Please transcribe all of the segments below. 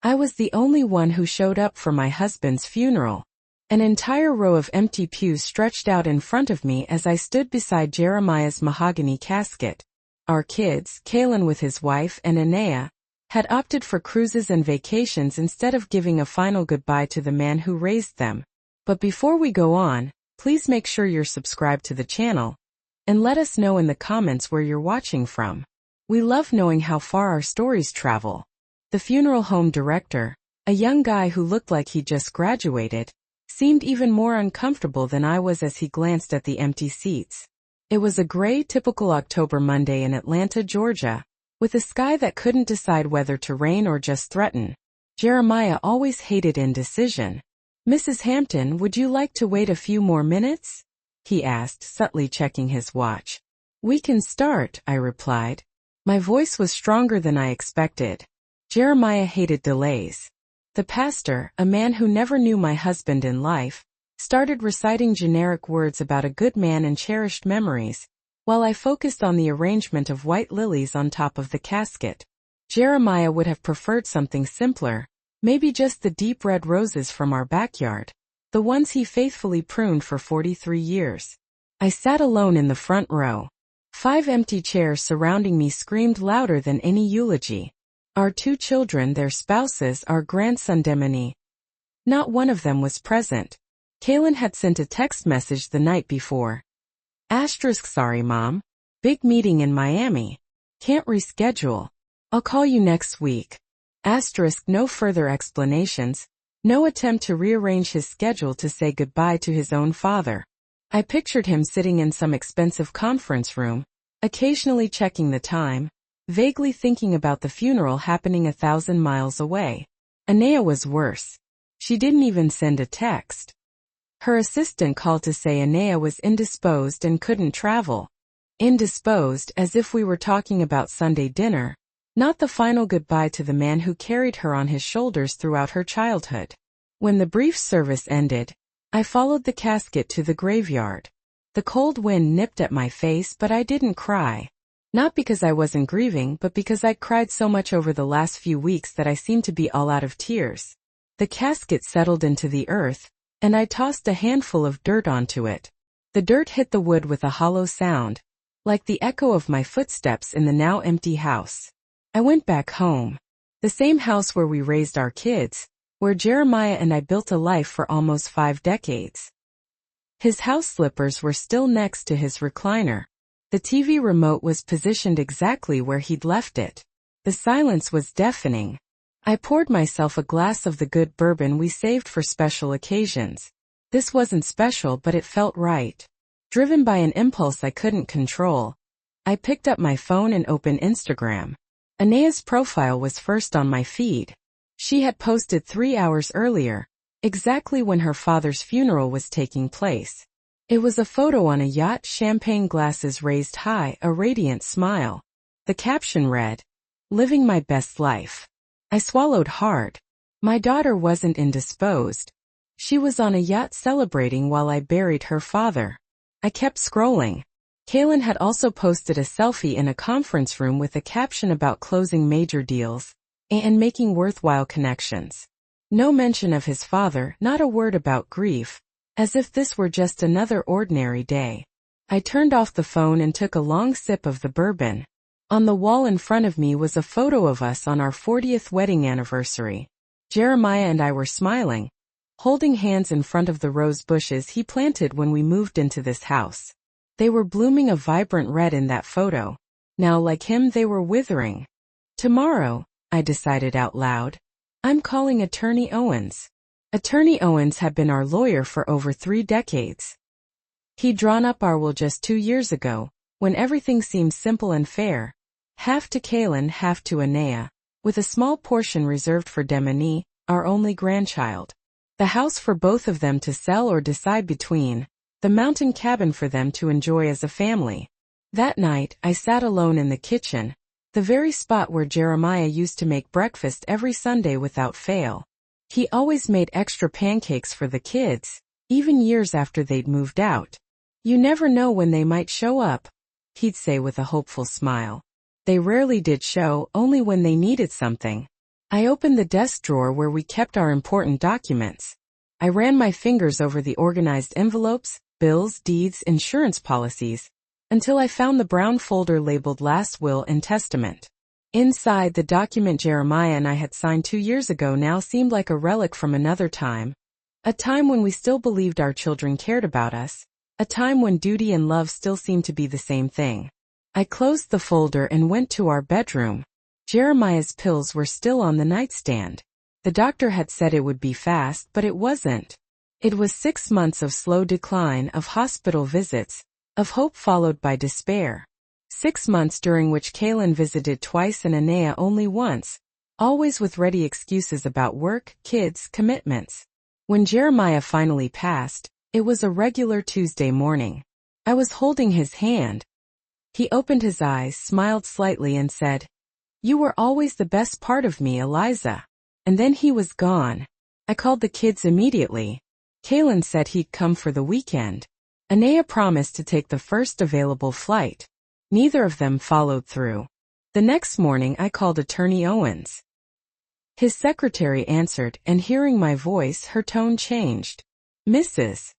I was the only one who showed up for my husband's funeral. An entire row of empty pews stretched out in front of me as I stood beside Jeremiah's mahogany casket. Our kids, Kalen with his wife and Anea, had opted for cruises and vacations instead of giving a final goodbye to the man who raised them. But before we go on, please make sure you're subscribed to the channel, and let us know in the comments where you're watching from. We love knowing how far our stories travel. The funeral home director, a young guy who looked like he just graduated, seemed even more uncomfortable than I was as he glanced at the empty seats. It was a gray, typical October Monday in Atlanta, Georgia, with a sky that couldn't decide whether to rain or just threaten. Jeremiah always hated indecision. "Mrs. Hampton, would you like to wait a few more minutes?" he asked, subtly checking his watch. "We can start," I replied. My voice was stronger than I expected. Jeremiah hated delays. The pastor, a man who never knew my husband in life, started reciting generic words about a good man and cherished memories, while I focused on the arrangement of white lilies on top of the casket. Jeremiah would have preferred something simpler, maybe just the deep red roses from our backyard, the ones he faithfully pruned for 43 years. I sat alone in the front row. 5 empty chairs surrounding me screamed louder than any eulogy. Our 2 children, their spouses, our grandson Demony. Not one of them was present. Kalen had sent a text message the night before. Sorry mom. Big meeting in Miami. Can't reschedule. I'll call you next week. No further explanations, no attempt to rearrange his schedule to say goodbye to his own father. I pictured him sitting in some expensive conference room, occasionally checking the time, vaguely thinking about the funeral happening 1,000 miles away. Anea was worse. She didn't even send a text. Her assistant called to say Anea was indisposed and couldn't travel. Indisposed, as if we were talking about Sunday dinner, not the final goodbye to the man who carried her on his shoulders throughout her childhood. When the brief service ended, I followed the casket to the graveyard. The cold wind nipped at my face, but I didn't cry. Not because I wasn't grieving, but because I'd cried so much over the last few weeks that I seemed to be all out of tears. The casket settled into the earth, and I tossed a handful of dirt onto it. The dirt hit the wood with a hollow sound, like the echo of my footsteps in the now empty house. I went back home. The same house where we raised our kids, where Jeremiah and I built a life for almost 5 decades. His house slippers were still next to his recliner. The TV remote was positioned exactly where he'd left it. The silence was deafening. I poured myself a glass of the good bourbon we saved for special occasions. This wasn't special, but it felt right. Driven by an impulse I couldn't control, I picked up my phone and opened Instagram. Anea's profile was first on my feed. She had posted 3 hours earlier, exactly when her father's funeral was taking place. It was a photo on a yacht, champagne glasses raised high, a radiant smile. The caption read, "Living my best life." I swallowed hard. My daughter wasn't indisposed. She was on a yacht celebrating while I buried her father. I kept scrolling. Kalen had also posted a selfie in a conference room with a caption about closing major deals and making worthwhile connections. No mention of his father, not a word about grief, as if this were just another ordinary day. I turned off the phone and took a long sip of the bourbon. On the wall in front of me was a photo of us on our 40th wedding anniversary. Jeremiah and I were smiling, holding hands in front of the rose bushes he planted when we moved into this house. They were blooming a vibrant red in that photo. Now, like him, they were withering. Tomorrow, I decided out loud, I'm calling Attorney Owens. Attorney Owens had been our lawyer for over 3 decades. He'd drawn up our will just 2 years ago, when everything seemed simple and fair. Half to Kalen, half to Anea, with a small portion reserved for Demony, our only grandchild. The house for both of them to sell or decide between, the mountain cabin for them to enjoy as a family. That night, I sat alone in the kitchen, the very spot where Jeremiah used to make breakfast every Sunday without fail. He always made extra pancakes for the kids, even years after they'd moved out. "You never know when they might show up," he'd say with a hopeful smile. They rarely did show, only when they needed something. I opened the desk drawer where we kept our important documents. I ran my fingers over the organized envelopes, bills, deeds, insurance policies, until I found the brown folder labeled Last Will and Testament. Inside, the document Jeremiah and I had signed 2 years ago now seemed like a relic from another time. A time when we still believed our children cared about us. A time when duty and love still seemed to be the same thing. I closed the folder and went to our bedroom. Jeremiah's pills were still on the nightstand. The doctor had said it would be fast, but it wasn't. It was 6 months of slow decline, of hospital visits, of hope followed by despair. 6 months during which Kaylin visited twice and Anaya only once, always with ready excuses about work, kids, commitments. When Jeremiah finally passed, it was a regular Tuesday morning. I was holding his hand. He opened his eyes, smiled slightly and said, "You were always the best part of me, Eliza." And then he was gone. I called the kids immediately. Kaylin said he'd come for the weekend. Anaya promised to take the first available flight. Neither of them followed through. The next morning I called Attorney Owens. His secretary answered, and hearing my voice, her tone changed. "Mrs.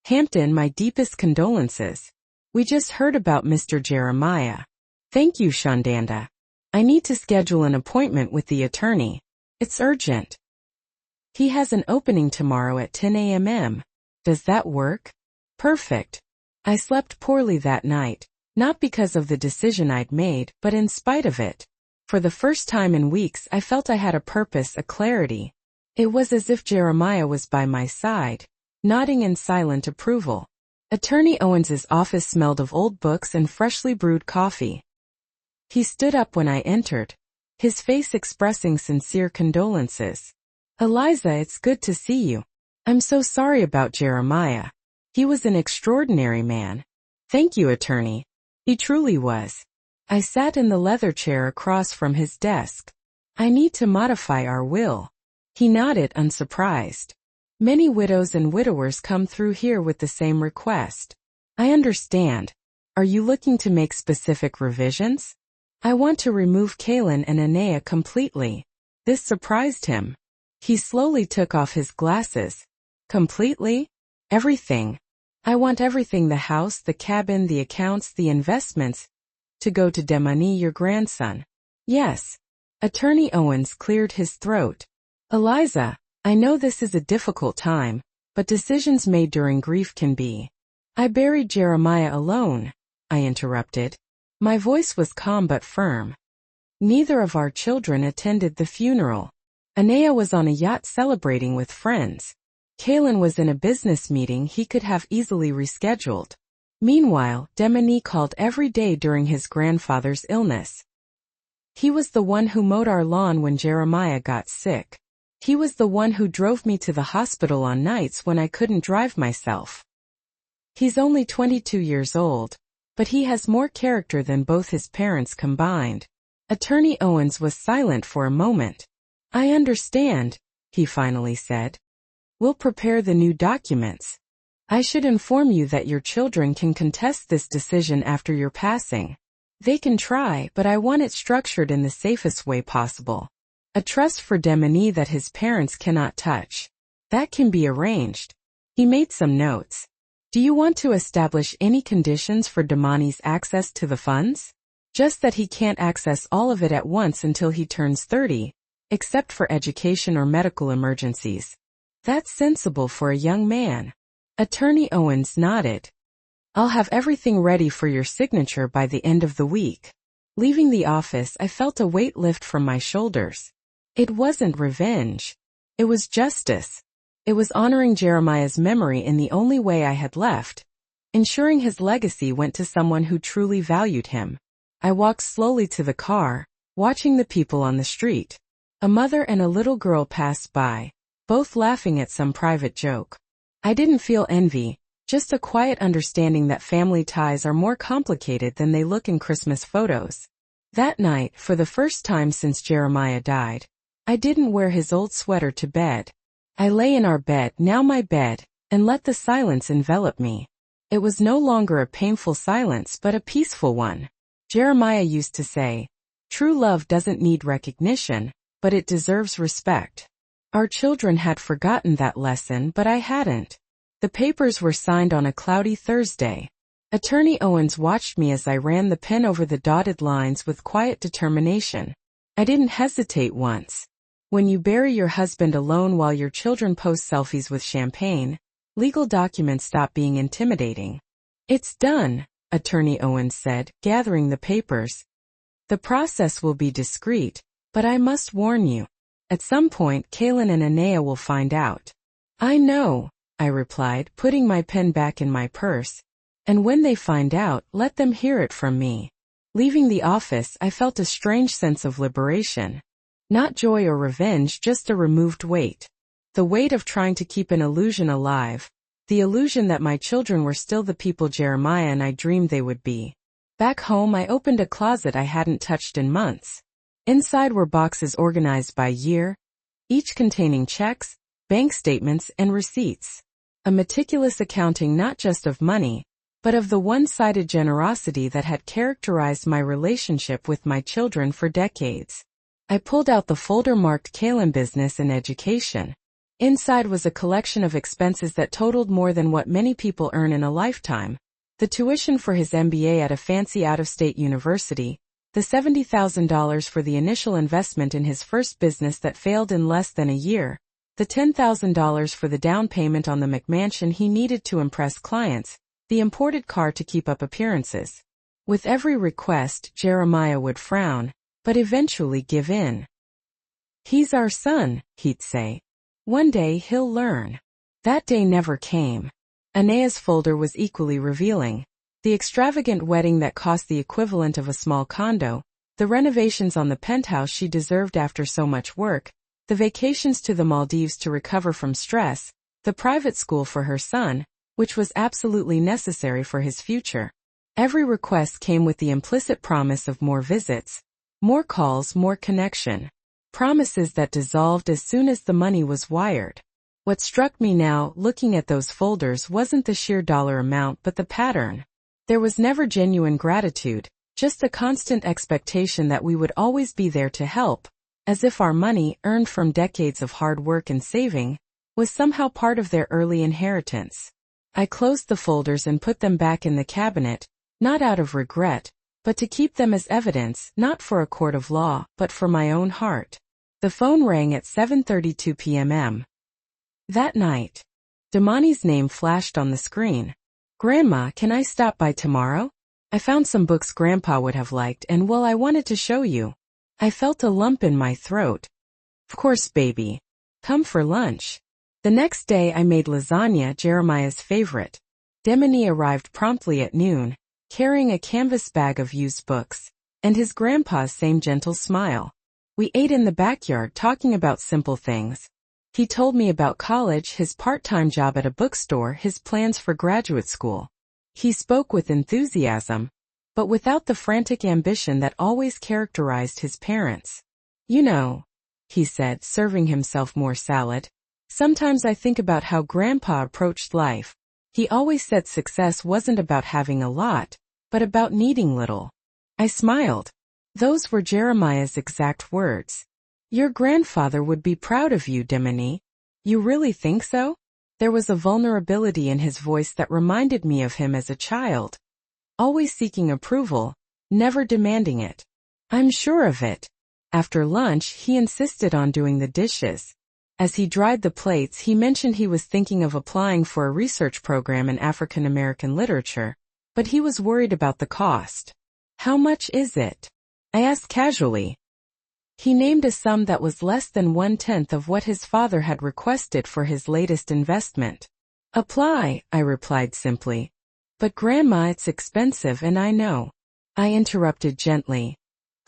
Hampton, my deepest condolences. We just heard about Mr. Jeremiah." "Thank you, Shondanda. I need to schedule an appointment with the attorney. It's urgent. He has an opening tomorrow at 10 a.m. Does that work?" "Perfect." I slept poorly that night, not because of the decision I'd made, but in spite of it. For the first time in weeks I felt I had a purpose, a clarity. It was as if Jeremiah was by my side, nodding in silent approval. Attorney Owens's office smelled of old books and freshly brewed coffee. He stood up when I entered, his face expressing sincere condolences. "Eliza, it's good to see you. I'm so sorry about Jeremiah. He was an extraordinary man." "Thank you, attorney. He truly was." I sat in the leather chair across from his desk. "I need to modify our will." He nodded, unsurprised. "Many widows and widowers come through here with the same request." "I understand. Are you looking to make specific revisions?" "I want to remove Kaylin and Anaya completely." This surprised him. He slowly took off his glasses. "Completely?" "Everything. I want everything, the house, the cabin, the accounts, the investments, to go to Demani, your grandson." "Yes." Attorney Owens cleared his throat. "Eliza, I know this is a difficult time, but decisions made during grief can be." "I buried Jeremiah alone," I interrupted. My voice was calm but firm. "Neither of our children attended the funeral. Anaya was on a yacht celebrating with friends. Kaylin was in a business meeting he could have easily rescheduled. Meanwhile, Demani called every day during his grandfather's illness. He was the one who mowed our lawn when Jeremiah got sick. He was the one who drove me to the hospital on nights when I couldn't drive myself. He's only 22 years old, but he has more character than both his parents combined." Attorney Owens was silent for a moment. "I understand," he finally said. "We'll prepare the new documents. I should inform you that your children can contest this decision after your passing. They can try, but I want it structured in the safest way possible. A trust for Demani that his parents cannot touch. That can be arranged." He made some notes. "Do you want to establish any conditions for Demani's access to the funds?" "Just that he can't access all of it at once until he turns 30, except for education or medical emergencies." "That's sensible for a young man." Attorney Owens nodded. "I'll have everything ready for your signature by the end of the week." Leaving the office, I felt a weight lift from my shoulders. It wasn't revenge. It was justice. It was honoring Jeremiah's memory in the only way I had left, ensuring his legacy went to someone who truly valued him. I walked slowly to the car, watching the people on the street. A mother and a little girl passed by, both laughing at some private joke. I didn't feel envy, just a quiet understanding that family ties are more complicated than they look in Christmas photos. That night, for the first time since Jeremiah died, I didn't wear his old sweater to bed. I lay in our bed, now my bed, and let the silence envelop me. It was no longer a painful silence but a peaceful one. Jeremiah used to say, "True love doesn't need recognition, but it deserves respect. Our children had forgotten that lesson, but I hadn't. The papers were signed on a cloudy Thursday. Attorney Owens watched me as I ran the pen over the dotted lines with quiet determination. I didn't hesitate once. When you bury your husband alone while your children post selfies with champagne, legal documents stop being intimidating. It's done, Attorney Owens said, gathering the papers. The process will be discreet, but I must warn you. At some point, Kaylin and Anaya will find out. I know, I replied, putting my pen back in my purse. And when they find out, let them hear it from me. Leaving the office, I felt a strange sense of liberation. Not joy or revenge, just a removed weight. The weight of trying to keep an illusion alive. The illusion that my children were still the people Jeremiah and I dreamed they would be. Back home, I opened a closet I hadn't touched in months. Inside were boxes organized by year, each containing checks, bank statements, and receipts. A meticulous accounting not just of money, but of the one-sided generosity that had characterized my relationship with my children for decades. I pulled out the folder marked Kaylin Business and Education. Inside was a collection of expenses that totaled more than what many people earn in a lifetime. The tuition for his MBA at a fancy out-of-state university, the $70,000 for the initial investment in his first business that failed in less than a year, the $10,000 for the down payment on the McMansion he needed to impress clients, the imported car to keep up appearances. With every request, Jeremiah would frown, but eventually give in. He's our son, he'd say. One day he'll learn. That day never came. Anaya's folder was equally revealing. The extravagant wedding that cost the equivalent of a small condo, the renovations on the penthouse she deserved after so much work, the vacations to the Maldives to recover from stress, the private school for her son, which was absolutely necessary for his future. Every request came with the implicit promise of more visits, more calls, more connection. Promises that dissolved as soon as the money was wired. What struck me now, looking at those folders, wasn't the sheer dollar amount but the pattern. There was never genuine gratitude, just a constant expectation that we would always be there to help, as if our money, earned from decades of hard work and saving, was somehow part of their early inheritance. I closed the folders and put them back in the cabinet, not out of regret, but to keep them as evidence, not for a court of law, but for my own heart. The phone rang at 7:32 p.m. That night. Damani's name flashed on the screen. Grandma, can I stop by tomorrow? I found some books Grandpa would have liked and well, I wanted to show you. I felt a lump in my throat. Of course, baby. Come for lunch. The next day I made lasagna, Jeremiah's favorite. Damani arrived promptly at noon, carrying a canvas bag of used books, and his grandpa's same gentle smile. We ate in the backyard talking about simple things. He told me about college, his part-time job at a bookstore, his plans for graduate school. He spoke with enthusiasm, but without the frantic ambition that always characterized his parents. You know, he said, serving himself more salad, sometimes I think about how Grandpa approached life. He always said success wasn't about having a lot, but about needing little. I smiled. Those were Jeremiah's exact words. Your grandfather would be proud of you, Damani. You really think so? There was a vulnerability in his voice that reminded me of him as a child. Always seeking approval, never demanding it. I'm sure of it. After lunch, he insisted on doing the dishes. As he dried the plates, he mentioned he was thinking of applying for a research program in African American literature, but he was worried about the cost. How much is it? I asked casually. He named a sum that was less than 1/10 of what his father had requested for his latest investment. Apply, I replied simply. But Grandma, it's expensive and I know. I interrupted gently.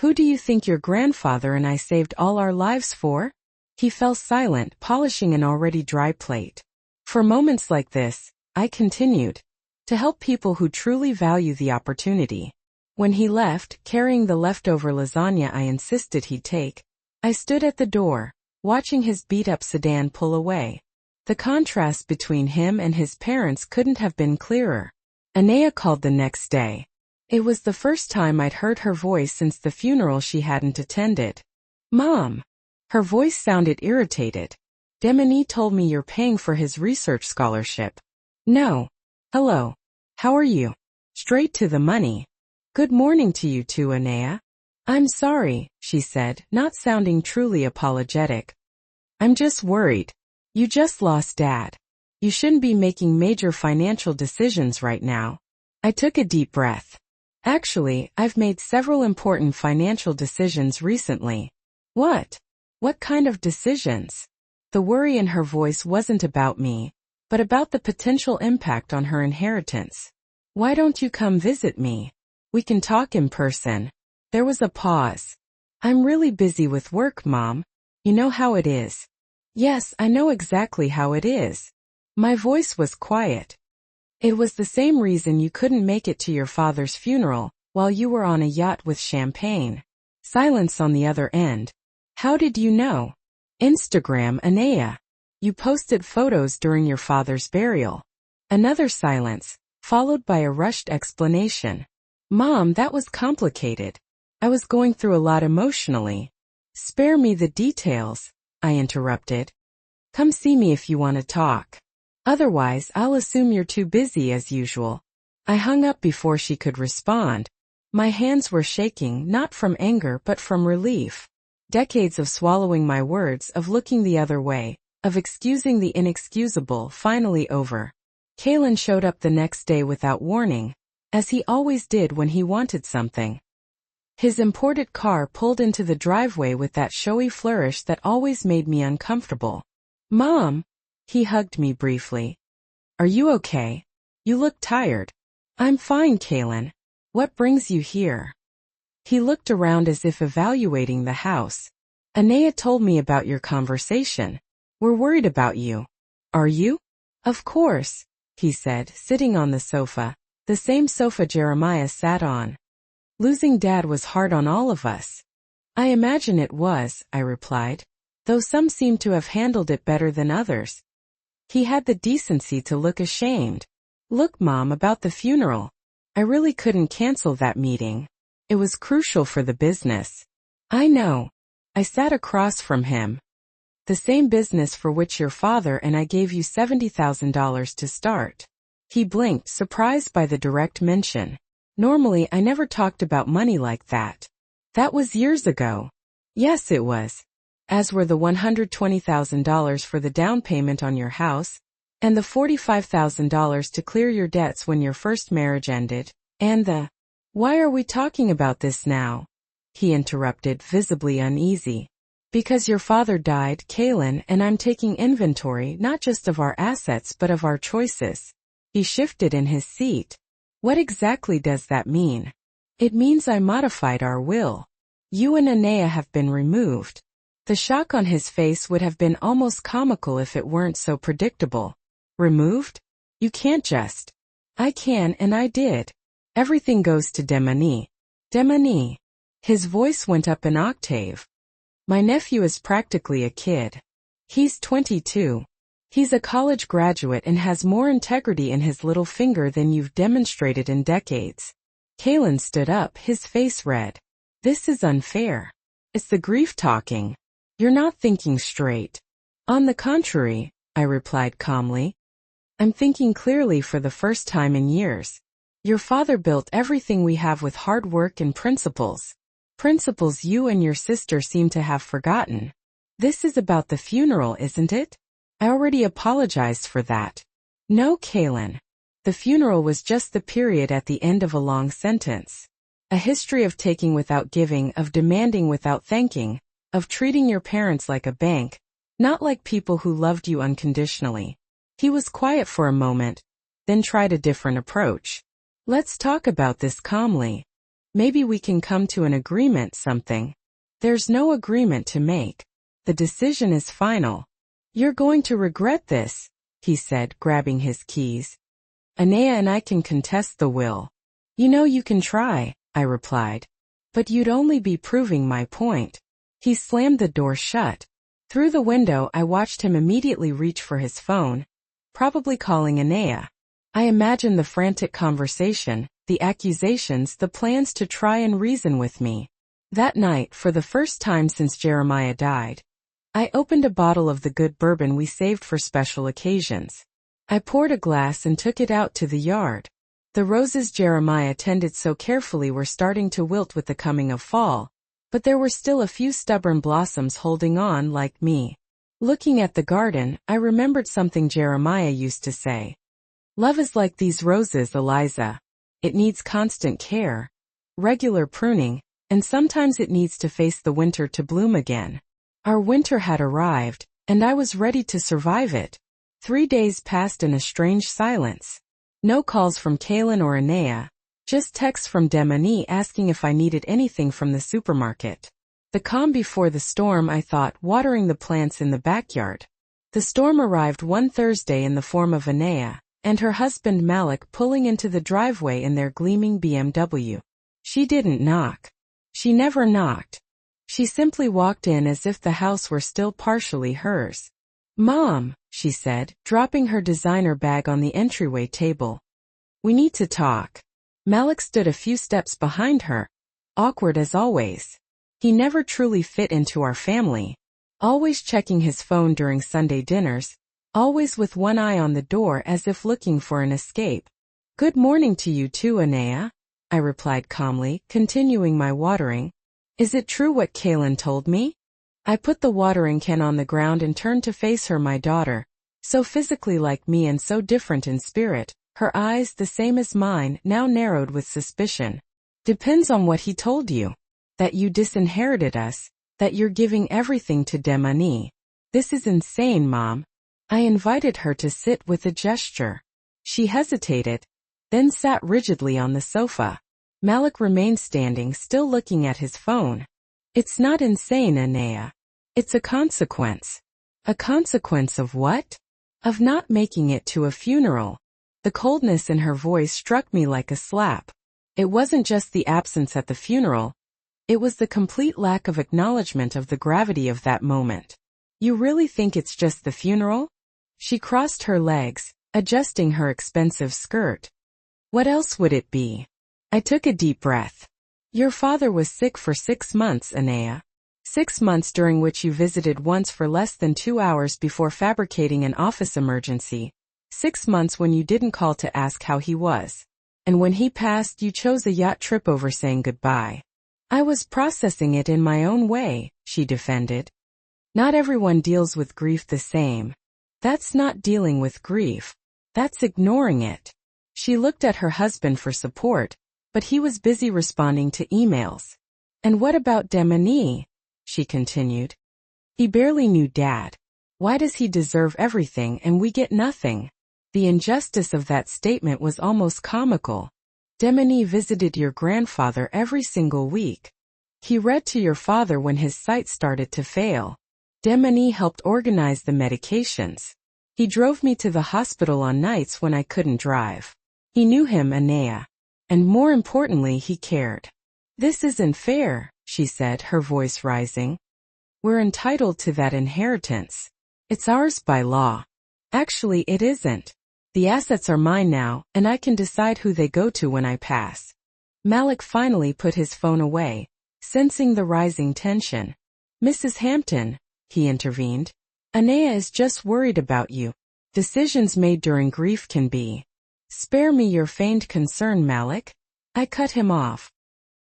Who do you think your grandfather and I saved all our lives for? He fell silent, polishing an already dry plate. For moments like this, I continued, to help people who truly value the opportunity. When he left, carrying the leftover lasagna I insisted he'd take, I stood at the door, watching his beat-up sedan pull away. The contrast between him and his parents couldn't have been clearer. Anaya called the next day. It was the first time I'd heard her voice since the funeral she hadn't attended. Mom. Her voice sounded irritated. Demoni told me you're paying for his research scholarship. No. Hello. How are you? Straight to the money. Good morning to you too, Anea. I'm sorry, she said, not sounding truly apologetic. I'm just worried. You just lost Dad. You shouldn't be making major financial decisions right now. I took a deep breath. Actually, I've made several important financial decisions recently. What? What kind of decisions? The worry in her voice wasn't about me, but about the potential impact on her inheritance. Why don't you come visit me? We can talk in person. There was a pause. I'm really busy with work, Mom. You know how it is. Yes, I know exactly how it is. My voice was quiet. It was the same reason you couldn't make it to your father's funeral while you were on a yacht with champagne. Silence on the other end. How did you know? Instagram, Anea. You posted photos during your father's burial. Another silence, followed by a rushed explanation. Mom, that was complicated. I was going through a lot emotionally. Spare me the details, I interrupted. Come see me if you want to talk. Otherwise, I'll assume you're too busy as usual. I hung up before she could respond. My hands were shaking, not from anger but from relief. Decades of swallowing my words, of looking the other way, of excusing the inexcusable, finally over. Kalen showed up the next day without warning, as he always did when he wanted something. His imported car pulled into the driveway with that showy flourish that always made me uncomfortable. Mom! He hugged me briefly. Are you okay? You look tired. I'm fine, Kalen. What brings you here? He looked around as if evaluating the house. Anea told me about your conversation. We're worried about you. Are you? Of course, he said, sitting on the sofa, the same sofa Jeremiah sat on. Losing Dad was hard on all of us. I imagine it was, I replied, though some seem to have handled it better than others. He had the decency to look ashamed. Look, Mom, about the funeral. I really couldn't cancel that meeting. It was crucial for the business. I know. I sat across from him. The same business for which your father and I gave you $70,000 to start. He blinked, surprised by the direct mention. Normally, I never talked about money like that. That was years ago. Yes, it was. As were the $120,000 for the down payment on your house, and the $45,000 to clear your debts when your first marriage ended, and the, why are we talking about this now? He interrupted, visibly uneasy. Because your father died, Kalen, and I'm taking inventory not just of our assets but of our choices. He shifted in his seat. What exactly does that mean? It means I modified our will. You and Anea have been removed. The shock on his face would have been almost comical if it weren't so predictable. Removed? You can't just. I can, and I did. Everything goes to Demoni. Demoni. His voice went up an octave. My nephew is practically a kid. He's 22. He's a college graduate and has more integrity in his little finger than you've demonstrated in decades. Kalen stood up, his face red. This is unfair. It's the grief talking. You're not thinking straight. On the contrary, I replied calmly. I'm thinking clearly for the first time in years. Your father built everything we have with hard work and principles. Principles you and your sister seem to have forgotten. This is about the funeral, isn't it? I already apologized for that. No, Kalen. The funeral was just the period at the end of a long sentence. A history of taking without giving, of demanding without thanking, of treating your parents like a bank, not like people who loved you unconditionally. He was quiet for a moment, then tried a different approach. Let's talk about this calmly. Maybe we can come to an agreement, something. There's no agreement to make. The decision is final. You're going to regret this, he said, grabbing his keys. Anea and I can contest the will. You know you can try, I replied. But you'd only be proving my point. He slammed the door shut. Through the window I watched him immediately reach for his phone, probably calling Anea. I imagined the frantic conversation, the accusations, the plans to try and reason with me. That night, for the first time since Jeremiah died, I opened a bottle of the good bourbon we saved for special occasions. I poured a glass and took it out to the yard. The roses Jeremiah tended so carefully were starting to wilt with the coming of fall, but there were still a few stubborn blossoms holding on like me. Looking at the garden, I remembered something Jeremiah used to say. Love is like these roses, Eliza. It needs constant care, regular pruning, and sometimes it needs to face the winter to bloom again. Our winter had arrived, and I was ready to survive it. 3 days passed in a strange silence. No calls from Kaylin or Anea, just texts from Demani asking if I needed anything from the supermarket. The calm before the storm, I thought, watering the plants in the backyard. The storm arrived one Thursday in the form of Anea and her husband Malik pulling into the driveway in their gleaming BMW. She didn't knock. She never knocked. She simply walked in as if the house were still partially hers. "Mom," she said, dropping her designer bag on the entryway table. "We need to talk." Malik stood a few steps behind her, awkward as always. He never truly fit into our family, always checking his phone during Sunday dinners, always with one eye on the door as if looking for an escape. "Good morning to you too, Anea," I replied calmly, continuing my watering. "Is it true what Kaylin told me?" I put the watering can on the ground and turned to face her, my daughter, so physically like me and so different in spirit, her eyes, the same as mine, now narrowed with suspicion. "Depends on what he told you. That you disinherited us, that you're giving everything to Demani. This is insane, Mom." I invited her to sit with a gesture. She hesitated, then sat rigidly on the sofa. Malik remained standing, still looking at his phone. "It's not insane, Anea. It's a consequence." "A consequence of what?" "Of not making it to a funeral." The coldness in her voice struck me like a slap. It wasn't just the absence at the funeral. It was the complete lack of acknowledgement of the gravity of that moment. "You really think it's just the funeral?" She crossed her legs, adjusting her expensive skirt. "What else would it be?" I took a deep breath. "Your father was sick for 6 months, Anea. 6 months during which you visited once for less than 2 hours before fabricating an office emergency. 6 months when you didn't call to ask how he was. And when he passed, you chose a yacht trip over saying goodbye." "I was processing it in my own way," she defended. "Not everyone deals with grief the same. That's not dealing with grief. That's ignoring it." She looked at her husband for support, but he was busy responding to emails. "And what about Demani?" she continued. "He barely knew Dad. Why does he deserve everything and we get nothing?" The injustice of that statement was almost comical. "Demani visited your grandfather every single week. He read to your father when his sight started to fail. Demani helped organize the medications. He drove me to the hospital on nights when I couldn't drive. He knew him, Anea. And more importantly, he cared." "This isn't fair," she said, her voice rising. "We're entitled to that inheritance. It's ours by law. Actually, it isn't. The assets are mine now, and I can decide who they go to when I pass." Malik finally put his phone away, sensing the rising tension. "Mrs. Hampton," he intervened, "Anea is just worried about you. Decisions made during grief can be—" "Spare me your feigned concern, Malik." I cut him off.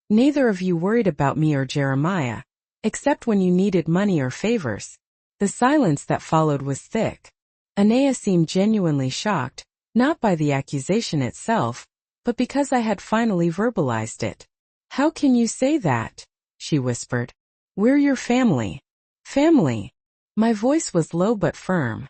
"Neither of you worried about me or Jeremiah, except when you needed money or favors." The silence that followed was thick. Anea seemed genuinely shocked, not by the accusation itself, but because I had finally verbalized it. "How can you say that?" she whispered. "We're your family." "Family?" My voice was low but firm.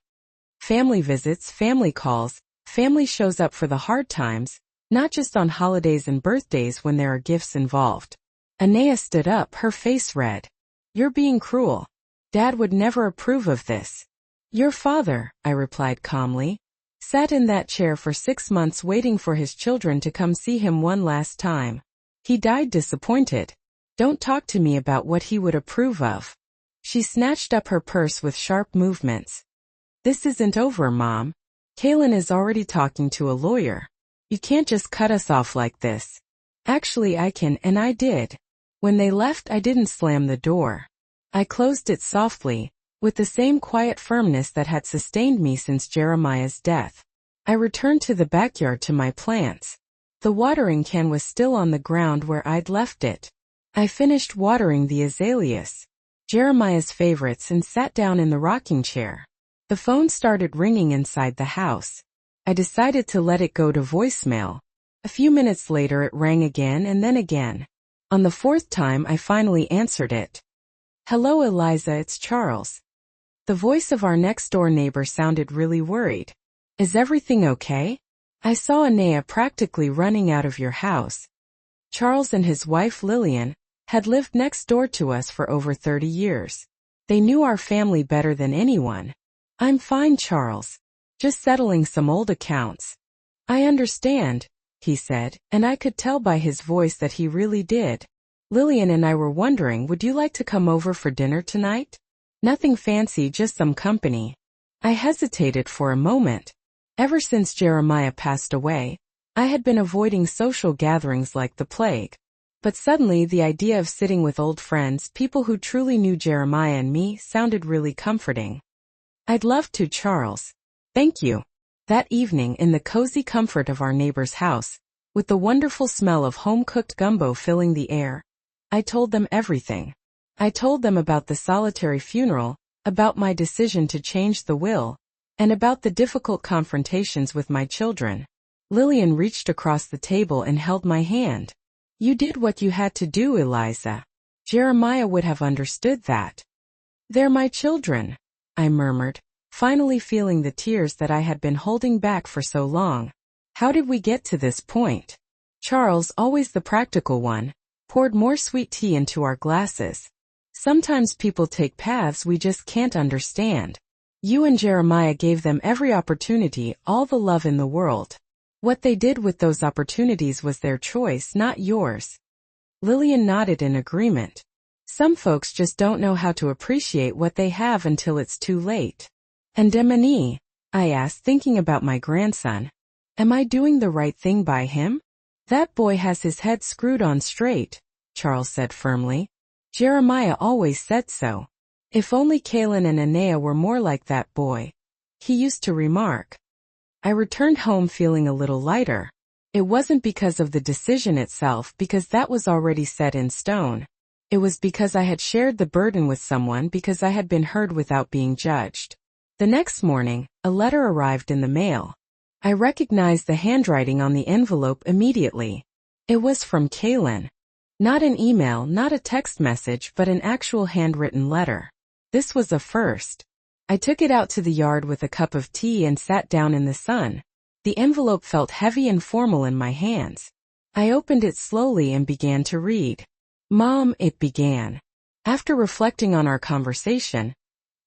"Family visits, family calls. Family shows up for the hard times, not just on holidays and birthdays when there are gifts involved." Anea stood up, her face red. "You're being cruel. Dad would never approve of this." "Your father," I replied calmly, "sat in that chair for 6 months waiting for his children to come see him one last time. He died disappointed. Don't talk to me about what he would approve of." She snatched up her purse with sharp movements. "This isn't over, Mom. Kaylin is already talking to a lawyer. You can't just cut us off like this." "Actually, I can, and I did." When they left, I didn't slam the door. I closed it softly, with the same quiet firmness that had sustained me since Jeremiah's death. I returned to the backyard to my plants. The watering can was still on the ground where I'd left it. I finished watering the azaleas, Jeremiah's favorites, and sat down in the rocking chair. The phone started ringing inside the house. I decided to let it go to voicemail. A few minutes later it rang again and then again. On the fourth time I finally answered it. "Hello Eliza, it's Charles." The voice of our next-door neighbor sounded really worried. "Is everything okay? I saw Anea practically running out of your house." Charles and his wife Lillian had lived next door to us for over 30 years. They knew our family better than anyone. "I'm fine, Charles. Just settling some old accounts." "I understand," he said, and I could tell by his voice that he really did. "Lillian and I were wondering, would you like to come over for dinner tonight? Nothing fancy, just some company." I hesitated for a moment. Ever since Jeremiah passed away, I had been avoiding social gatherings like the plague. But suddenly the idea of sitting with old friends, people who truly knew Jeremiah and me, sounded really comforting. "I'd love to, Charles. Thank you." That evening, in the cozy comfort of our neighbor's house, with the wonderful smell of home-cooked gumbo filling the air, I told them everything. I told them about the solitary funeral, about my decision to change the will, and about the difficult confrontations with my children. Lillian reached across the table and held my hand. "You did what you had to do, Eliza. Jeremiah would have understood that." "They're my children," I murmured, finally feeling the tears that I had been holding back for so long. How did we get to this point? Charles, always the practical one, poured more sweet tea into our glasses. "Sometimes people take paths we just can't understand. You and Jeremiah gave them every opportunity, all the love in the world. What they did with those opportunities was their choice, not yours." Lillian nodded in agreement. "Some folks just don't know how to appreciate what they have until it's too late." "And Demony?" I asked, thinking about my grandson. "Am I doing the right thing by him?" "That boy has his head screwed on straight," Charles said firmly. "Jeremiah always said so. If only Kaylin and Anea were more like that boy," he used to remark. I returned home feeling a little lighter. It wasn't because of the decision itself, because that was already set in stone. It was because I had shared the burden with someone, because I had been heard without being judged. The next morning, a letter arrived in the mail. I recognized the handwriting on the envelope immediately. It was from Kaylin. Not an email, not a text message, but an actual handwritten letter. This was a first. I took it out to the yard with a cup of tea and sat down in the sun. The envelope felt heavy and formal in my hands. I opened it slowly and began to read. "Mom," it began. "After reflecting on our conversation,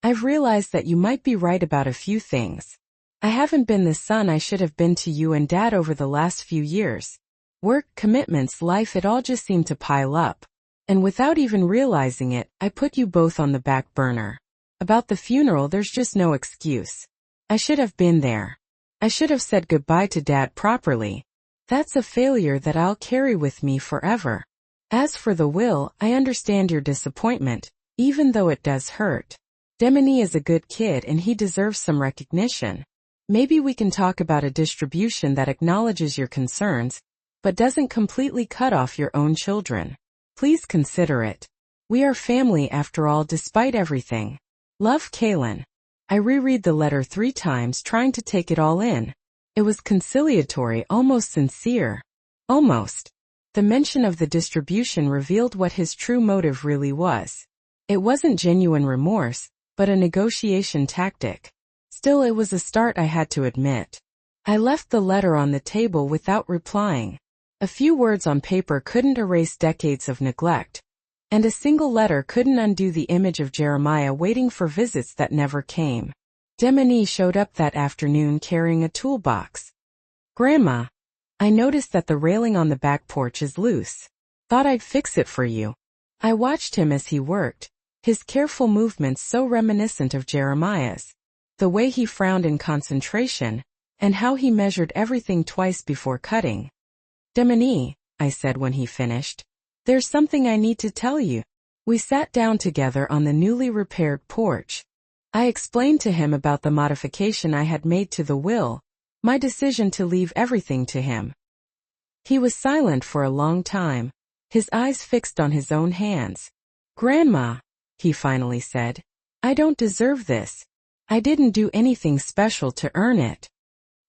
I've realized that you might be right about a few things. I haven't been the son I should have been to you and Dad over the last few years. Work, commitments, life, it all just seemed to pile up. And without even realizing it, I put you both on the back burner. About the funeral, there's just no excuse. I should have been there. I should have said goodbye to Dad properly. That's a failure that I'll carry with me forever. As for the will, I understand your disappointment, even though it does hurt. Demony is a good kid and he deserves some recognition. Maybe we can talk about a distribution that acknowledges your concerns, but doesn't completely cut off your own children. Please consider it. We are family after all, despite everything. Love, Kaylin." I reread the letter 3 times, trying to take it all in. It was conciliatory, almost sincere. Almost. The mention of the distribution revealed what his true motive really was. It wasn't genuine remorse, but a negotiation tactic. Still, it was a start, I had to admit. I left the letter on the table without replying. A few words on paper couldn't erase decades of neglect. And a single letter couldn't undo the image of Jeremiah waiting for visits that never came. Demony showed up that afternoon carrying a toolbox. "Grandma, I noticed that the railing on the back porch is loose. Thought I'd fix it for you." I watched him as he worked, his careful movements so reminiscent of Jeremiah's. The way he frowned in concentration, and how he measured everything twice before cutting. "Demony," I said when he finished, "there's something I need to tell you." We sat down together on the newly repaired porch. I explained to him about the modification I had made to the will, my decision to leave everything to him. He was silent for a long time, his eyes fixed on his own hands. "Grandma," he finally said, "I don't deserve this. I didn't do anything special to earn it."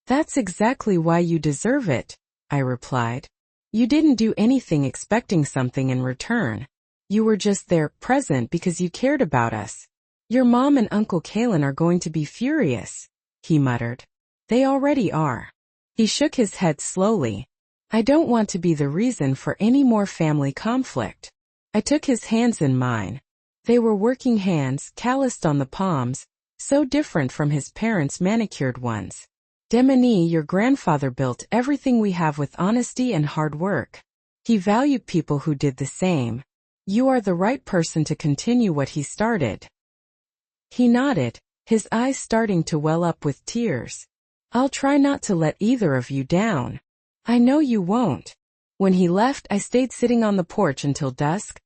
"That's exactly why you deserve it," I replied. "You didn't do anything expecting something in return. You were just there, present because you cared about us." "Your mom and Uncle Kalen are going to be furious," he muttered. "They already are." He shook his head slowly. "I don't want to be the reason for any more family conflict." I took his hands in mine. They were working hands, calloused on the palms, so different from his parents' manicured ones. "Demoni, your grandfather built everything we have with honesty and hard work. He valued people who did the same. You are the right person to continue what he started." He nodded, his eyes starting to well up with tears. "I'll try not to let either of you down." "I know you won't." When he left, I stayed sitting on the porch until dusk,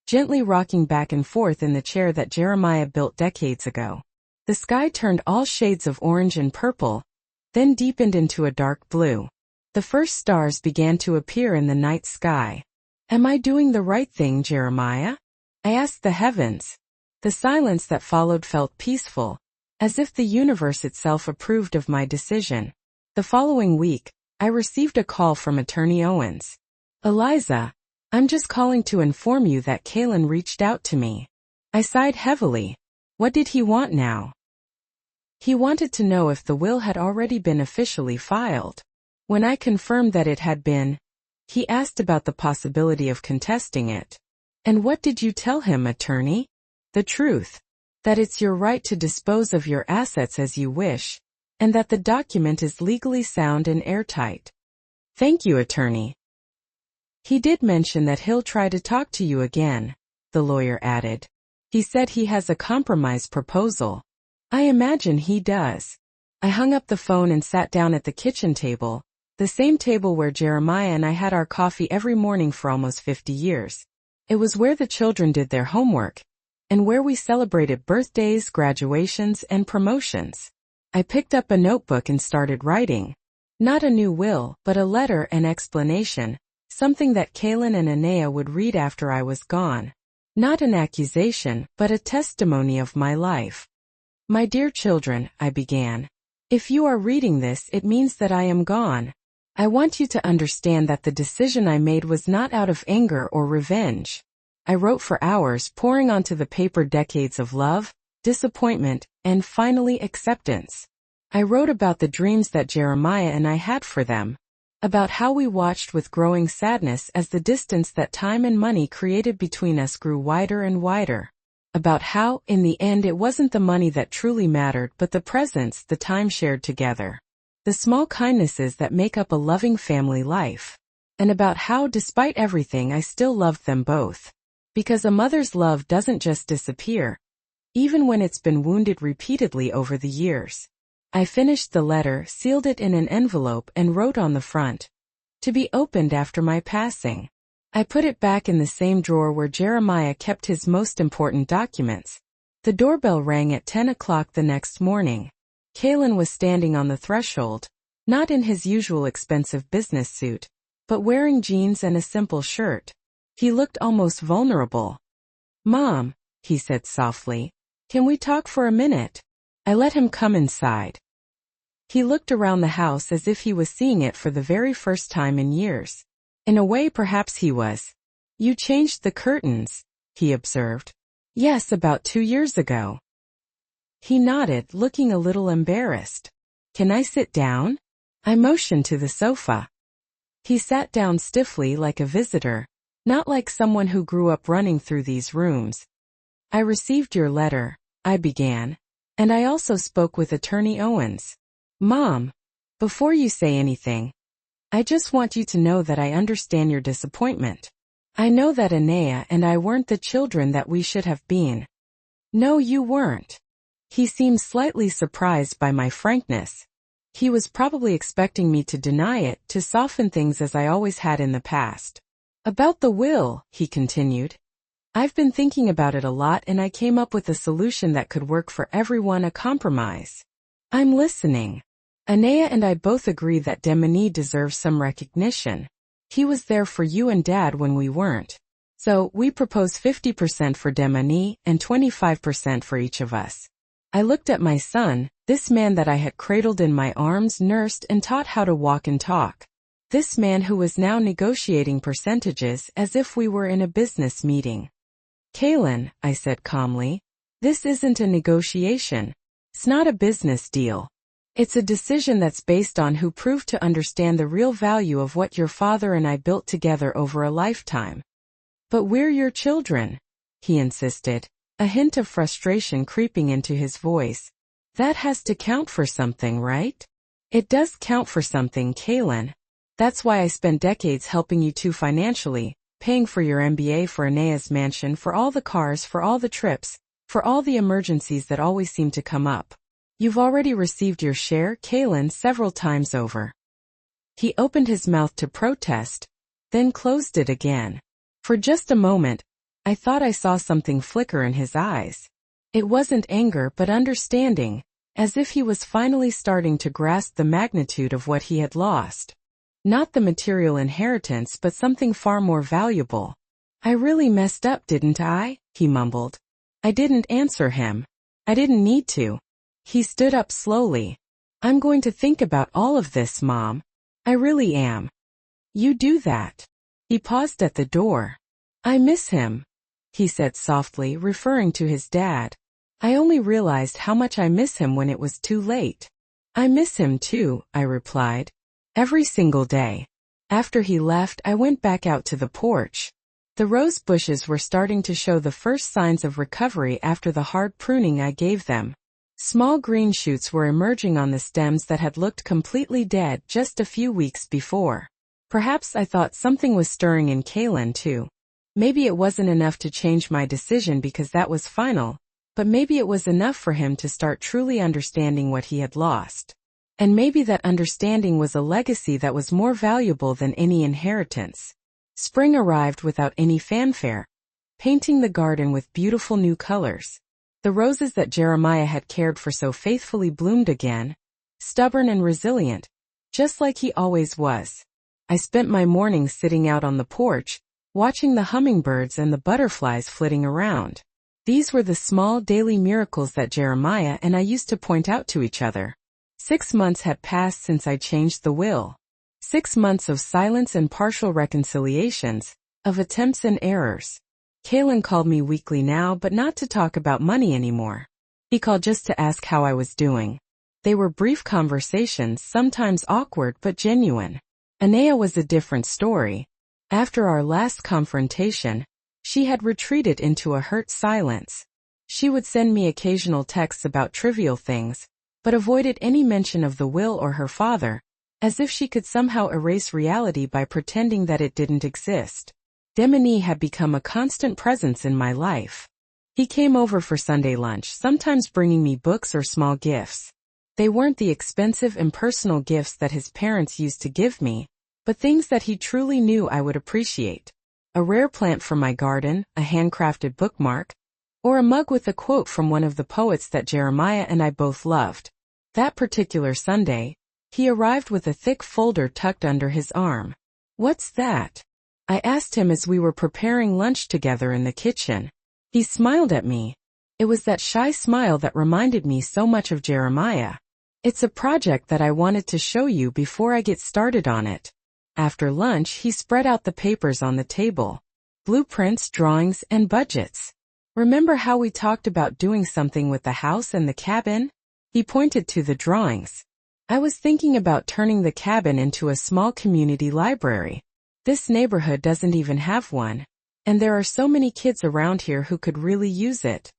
gently rocking back and forth in the chair that Jeremiah built decades ago. The sky turned all shades of orange and purple, then deepened into a dark blue. The first stars began to appear in the night sky. "Am I doing the right thing, Jeremiah?" I asked the heavens. The silence that followed felt peaceful, as if the universe itself approved of my decision. The following week, I received a call from Attorney Owens. "Eliza, I'm just calling to inform you that Kalen reached out to me." I sighed heavily. What did he want now? He wanted to know if the will had already been officially filed. When I confirmed that it had been, he asked about the possibility of contesting it. "And what did you tell him, attorney?" "The truth. That it's your right to dispose of your assets as you wish, and that the document is legally sound and airtight." "Thank you, attorney." "He did mention that he'll try to talk to you again," the lawyer added. "He said he has a compromise proposal." "I imagine he does." I hung up the phone and sat down at the kitchen table, the same table where Jeremiah and I had our coffee every morning for almost 50 years. It was where the children did their homework, and where we celebrated birthdays, graduations, and promotions. I picked up a notebook and started writing. Not a new will, but a letter and explanation, something that Kalen and Anea would read after I was gone. Not an accusation, but a testimony of my life. "My dear children," I began. "If you are reading this, it means that I am gone. I want you to understand that the decision I made was not out of anger or revenge." I wrote for hours, pouring onto the paper decades of love, disappointment, and finally acceptance. I wrote about the dreams that Jeremiah and I had for them, about how we watched with growing sadness as the distance that time and money created between us grew wider and wider, about how, in the end, it wasn't the money that truly mattered but the presence, the time shared together, the small kindnesses that make up a loving family life, and about how, despite everything, I still loved them both. Because a mother's love doesn't just disappear, even when it's been wounded repeatedly over the years. I finished the letter, sealed it in an envelope, and wrote on the front, "To be opened after my passing." I put it back in the same drawer where Jeremiah kept his most important documents. The doorbell rang at 10 o'clock the next morning. Kalen was standing on the threshold, not in his usual expensive business suit, but wearing jeans and a simple shirt. He looked almost vulnerable. "Mom," he said softly, "can we talk for a minute?" I let him come inside. He looked around the house as if he was seeing it for the very first time in years. In a way, perhaps he was. "You changed the curtains," he observed. "Yes, about 2 years ago." He nodded, looking a little embarrassed. "Can I sit down?" I motioned to the sofa. He sat down stiffly like a visitor, not like someone who grew up running through these rooms. "I received your letter," I began, "and I also spoke with Attorney Owens." "Mom, before you say anything, I just want you to know that I understand your disappointment. I know that Anea and I weren't the children that we should have been." "No, you weren't." He seemed slightly surprised by my frankness. He was probably expecting me to deny it, to soften things as I always had in the past. "About the will," he continued. I've been thinking about it a lot and I came up with a solution that could work for everyone, a compromise. I'm listening. Anaya and I both agree that Demini deserves some recognition. He was there for you and Dad when we weren't. So, we propose 50% for Demini and 25% for each of us. I looked at my son, this man that I had cradled in my arms, nursed and taught how to walk and talk. This man who was now negotiating percentages as if we were in a business meeting. Kaylin, I said calmly, this isn't a negotiation. It's not a business deal. It's a decision that's based on who proved to understand the real value of what your father and I built together over a lifetime. But we're your children, he insisted, a hint of frustration creeping into his voice. That has to count for something, right? It does count for something, Kaylin. That's why I spent decades helping you two financially, paying for your MBA, for Anaya's mansion, for all the cars, for all the trips, for all the emergencies that always seem to come up. You've already received your share, Kaylin, several times over. He opened his mouth to protest, then closed it again. For just a moment, I thought I saw something flicker in his eyes. It wasn't anger but understanding, as if he was finally starting to grasp the magnitude of what he had lost. Not the material inheritance but something far more valuable. I really messed up, didn't I? He mumbled. I didn't answer him. I didn't need to. He stood up slowly. I'm going to think about all of this, Mom. I really am. You do that. He paused at the door. I miss him, he said softly, referring to his dad. I only realized how much I miss him when it was too late. I miss him too, I replied. Every single day. After he left, I went back out to the porch. The rose bushes were starting to show the first signs of recovery after the hard pruning I gave them. Small green shoots were emerging on the stems that had looked completely dead just a few weeks before. Perhaps I thought something was stirring in Kaylin too. Maybe it wasn't enough to change my decision because that was final, but maybe it was enough for him to start truly understanding what he had lost. And maybe that understanding was a legacy that was more valuable than any inheritance. Spring arrived without any fanfare, painting the garden with beautiful new colors. The roses that Jeremiah had cared for so faithfully bloomed again, stubborn and resilient, just like he always was. I spent my mornings sitting out on the porch, watching the hummingbirds and the butterflies flitting around. These were the small daily miracles that Jeremiah and I used to point out to each other. 6 months had passed since I changed the will. 6 months of silence and partial reconciliations, of attempts and errors. Kaylin called me weekly now, but not to talk about money anymore. He called just to ask how I was doing. They were brief conversations, sometimes awkward but genuine. Anaya was a different story. After our last confrontation, she had retreated into a hurt silence. She would send me occasional texts about trivial things, but avoided any mention of the will or her father, as if she could somehow erase reality by pretending that it didn't exist. Demini had become a constant presence in my life. He came over for Sunday lunch, sometimes bringing me books or small gifts. They weren't the expensive and personal gifts that his parents used to give me, but things that he truly knew I would appreciate. A rare plant from my garden, a handcrafted bookmark, or a mug with a quote from one of the poets that Jeremiah and I both loved. That particular Sunday, he arrived with a thick folder tucked under his arm. What's that? I asked him as we were preparing lunch together in the kitchen. He smiled at me. It was that shy smile that reminded me so much of Jeremiah. It's a project that I wanted to show you before I get started on it. After lunch, he spread out the papers on the table. Blueprints, drawings, and budgets. Remember how we talked about doing something with the house and the cabin? He pointed to the drawings. I was thinking about turning the cabin into a small community library. This neighborhood doesn't even have one, and there are so many kids around here who could really use it.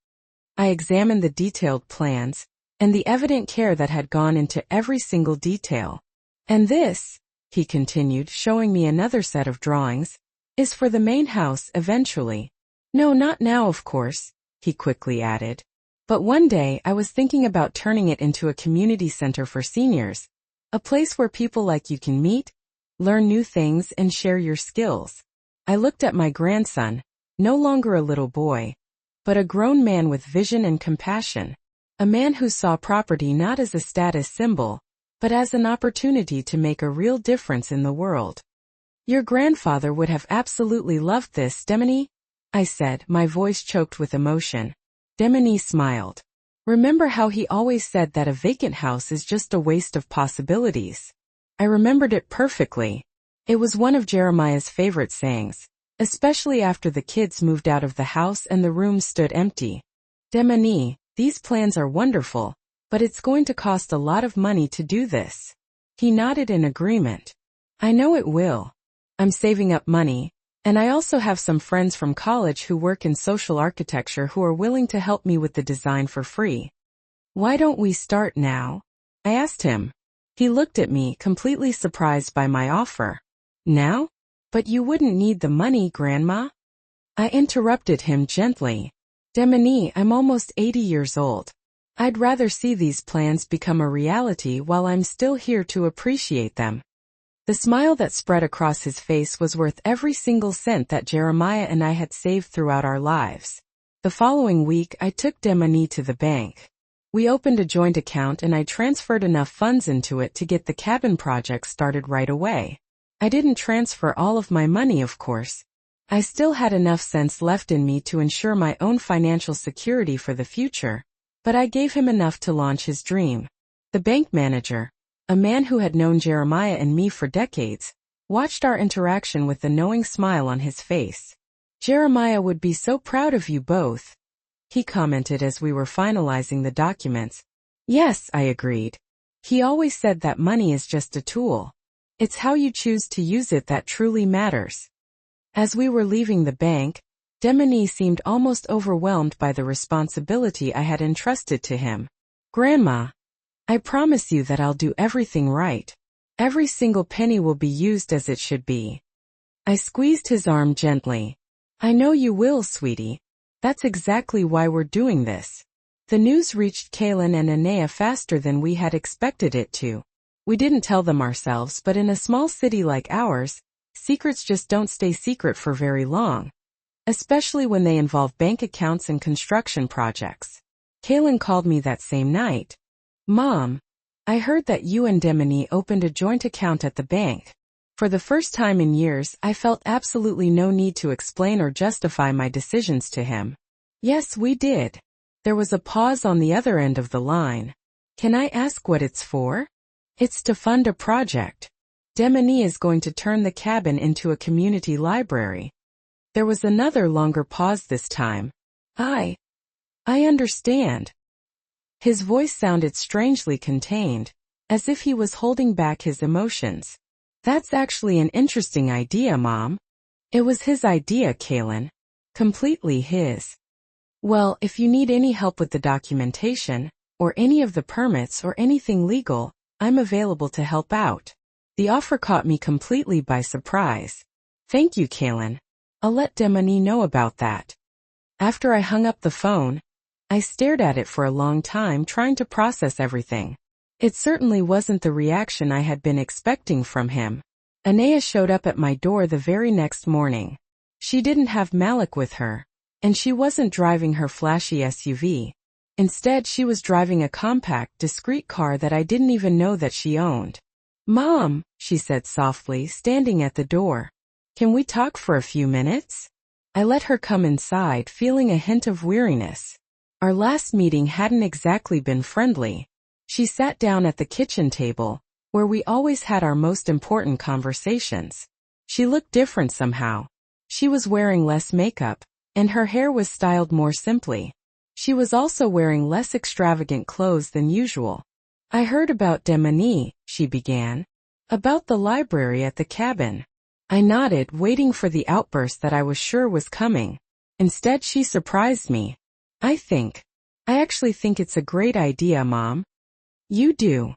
I examined the detailed plans, and the evident care that had gone into every single detail. And this, he continued, showing me another set of drawings, is for the main house eventually. No, not now, of course, he quickly added. But one day I was thinking about turning it into a community center for seniors, a place where people like you can meet, learn new things, and share your skills. I looked at my grandson, no longer a little boy, but a grown man with vision and compassion. A man who saw property not as a status symbol, but as an opportunity to make a real difference in the world. Your grandfather would have absolutely loved this, Demony, I said, my voice choked with emotion. Demony smiled. Remember how he always said that a vacant house is just a waste of possibilities? I remembered it perfectly. It was one of Jeremiah's favorite sayings, especially after the kids moved out of the house and the room stood empty. Demony, these plans are wonderful, but it's going to cost a lot of money to do this. He nodded in agreement. I know it will. I'm saving up money, and I also have some friends from college who work in social architecture who are willing to help me with the design for free. Why don't we start now? I asked him. He looked at me, completely surprised by my offer. Now? But you wouldn't need the money, Grandma. I interrupted him gently. Demony, I'm almost 80 years old. I'd rather see these plans become a reality while I'm still here to appreciate them. The smile that spread across his face was worth every single cent that Jeremiah and I had saved throughout our lives. The following week, I took Demony to the bank. We opened a joint account and I transferred enough funds into it to get the cabin project started right away. I didn't transfer all of my money, of course. I still had enough sense left in me to ensure my own financial security for the future, but I gave him enough to launch his dream. The bank manager, a man who had known Jeremiah and me for decades, watched our interaction with a knowing smile on his face. Jeremiah would be so proud of you both, he commented as we were finalizing the documents. Yes, I agreed. He always said that money is just a tool. It's how you choose to use it that truly matters. As we were leaving the bank, Demony seemed almost overwhelmed by the responsibility I had entrusted to him. Grandma, I promise you that I'll do everything right. Every single penny will be used as it should be. I squeezed his arm gently. I know you will, sweetie. That's exactly why we're doing this. The news reached Kaylin and Anea faster than we had expected it to. We didn't tell them ourselves, but in a small city like ours, secrets just don't stay secret for very long, especially when they involve bank accounts and construction projects. Kaylin called me that same night. Mom, I heard that you and Demony opened a joint account at the bank. For the first time in years, I felt absolutely no need to explain or justify my decisions to him. Yes, we did. There was a pause on the other end of the line. Can I ask what it's for? It's to fund a project. Demony is going to turn the cabin into a community library. There was another longer pause this time. I understand. His voice sounded strangely contained, as if he was holding back his emotions. That's actually an interesting idea, Mom. It was his idea, Kaylin. Completely his. Well, if you need any help with the documentation, or any of the permits or anything legal, I'm available to help out. The offer caught me completely by surprise. Thank you, Kaylin. I'll let Demony know about that. After I hung up the phone, I stared at it for a long time trying to process everything. It certainly wasn't the reaction I had been expecting from him. Anea showed up at my door the very next morning. She didn't have Malik with her, and she wasn't driving her flashy SUV. Instead, she was driving a compact, discreet car that I didn't even know that she owned. Mom, she said softly, standing at the door. Can we talk for a few minutes? I let her come inside, feeling a hint of weariness. Our last meeting hadn't exactly been friendly. She sat down at the kitchen table, where we always had our most important conversations. She looked different somehow. She was wearing less makeup, and her hair was styled more simply. She was also wearing less extravagant clothes than usual. I heard about Demony, she began. About the library at the cabin. I nodded, waiting for the outburst that I was sure was coming. Instead, she surprised me. I actually think it's a great idea, Mom. You do.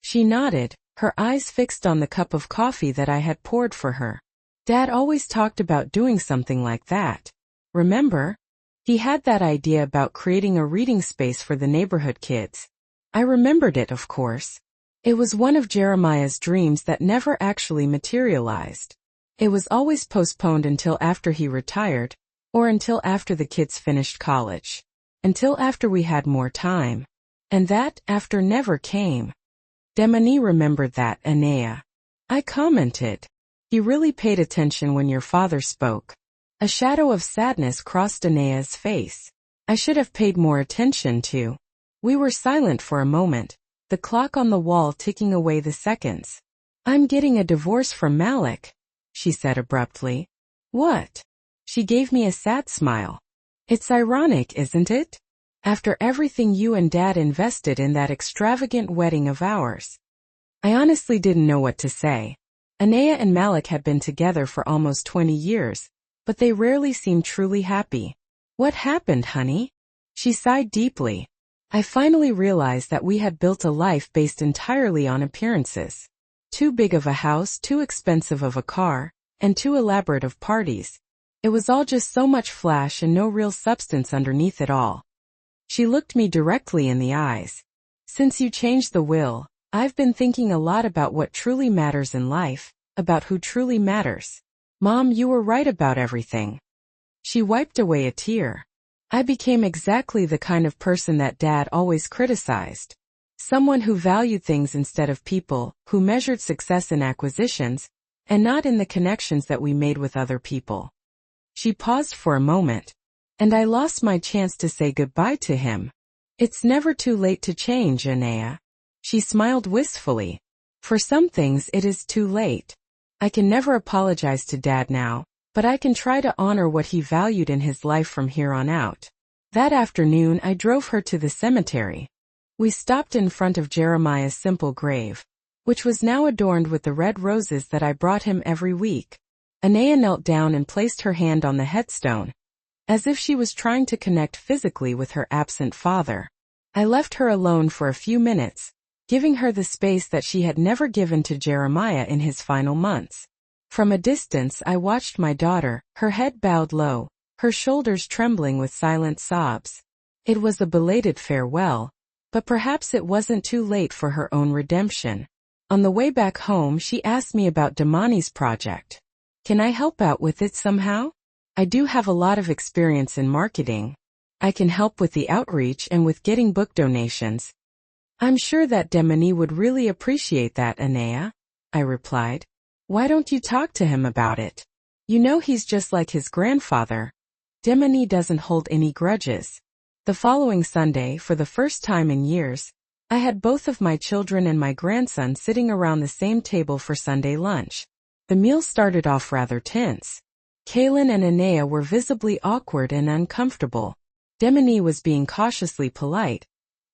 She nodded, her eyes fixed on the cup of coffee that I had poured for her. Dad always talked about doing something like that. Remember? He had that idea about creating a reading space for the neighborhood kids. I remembered it, of course. It was one of Jeremiah's dreams that never actually materialized. It was always postponed until after he retired, Or until after the kids finished college. Until after we had more time. And that after never came. Demoni remembered that, Anea. I commented. You really paid attention when your father spoke. A shadow of sadness crossed Anea's face. I should have paid more attention too. We were silent for a moment, the clock on the wall ticking away the seconds. I'm getting a divorce from Malik, she said abruptly. What? She gave me a sad smile. It's ironic, isn't it? After everything you and Dad invested in that extravagant wedding of ours. I honestly didn't know what to say. Anea and Malik had been together for almost 20 years, but they rarely seemed truly happy. What happened, honey? She sighed deeply. I finally realized that we had built a life based entirely on appearances. Too big of a house, too expensive of a car, and too elaborate of parties. It was all just so much flash and no real substance underneath it all. She looked me directly in the eyes. Since you changed the will, I've been thinking a lot about what truly matters in life, about who truly matters. Mom, you were right about everything. She wiped away a tear. I became exactly the kind of person that Dad always criticized. Someone who valued things instead of people, who measured success in acquisitions, and not in the connections that we made with other people. She paused for a moment, and I lost my chance to say goodbye to him. It's never too late to change, Anea. She smiled wistfully. For some things it is too late. I can never apologize to Dad now, but I can try to honor what he valued in his life from here on out. That afternoon I drove her to the cemetery. We stopped in front of Jeremiah's simple grave, which was now adorned with the red roses that I brought him every week. Anea knelt down and placed her hand on the headstone, as if she was trying to connect physically with her absent father. I left her alone for a few minutes, giving her the space that she had never given to Jeremiah in his final months. From a distance I watched my daughter, her head bowed low, her shoulders trembling with silent sobs. It was a belated farewell, but perhaps it wasn't too late for her own redemption. On the way back home she asked me about Damani's project. Can I help out with it somehow? I do have a lot of experience in marketing. I can help with the outreach and with getting book donations. I'm sure that Demoni would really appreciate that, Anea, I replied. Why don't you talk to him about it? You know he's just like his grandfather. Demoni doesn't hold any grudges. The following Sunday, for the first time in years, I had both of my children and my grandson sitting around the same table for Sunday lunch. The meal started off rather tense. Kaylin and Anea were visibly awkward and uncomfortable. Demoni was being cautiously polite,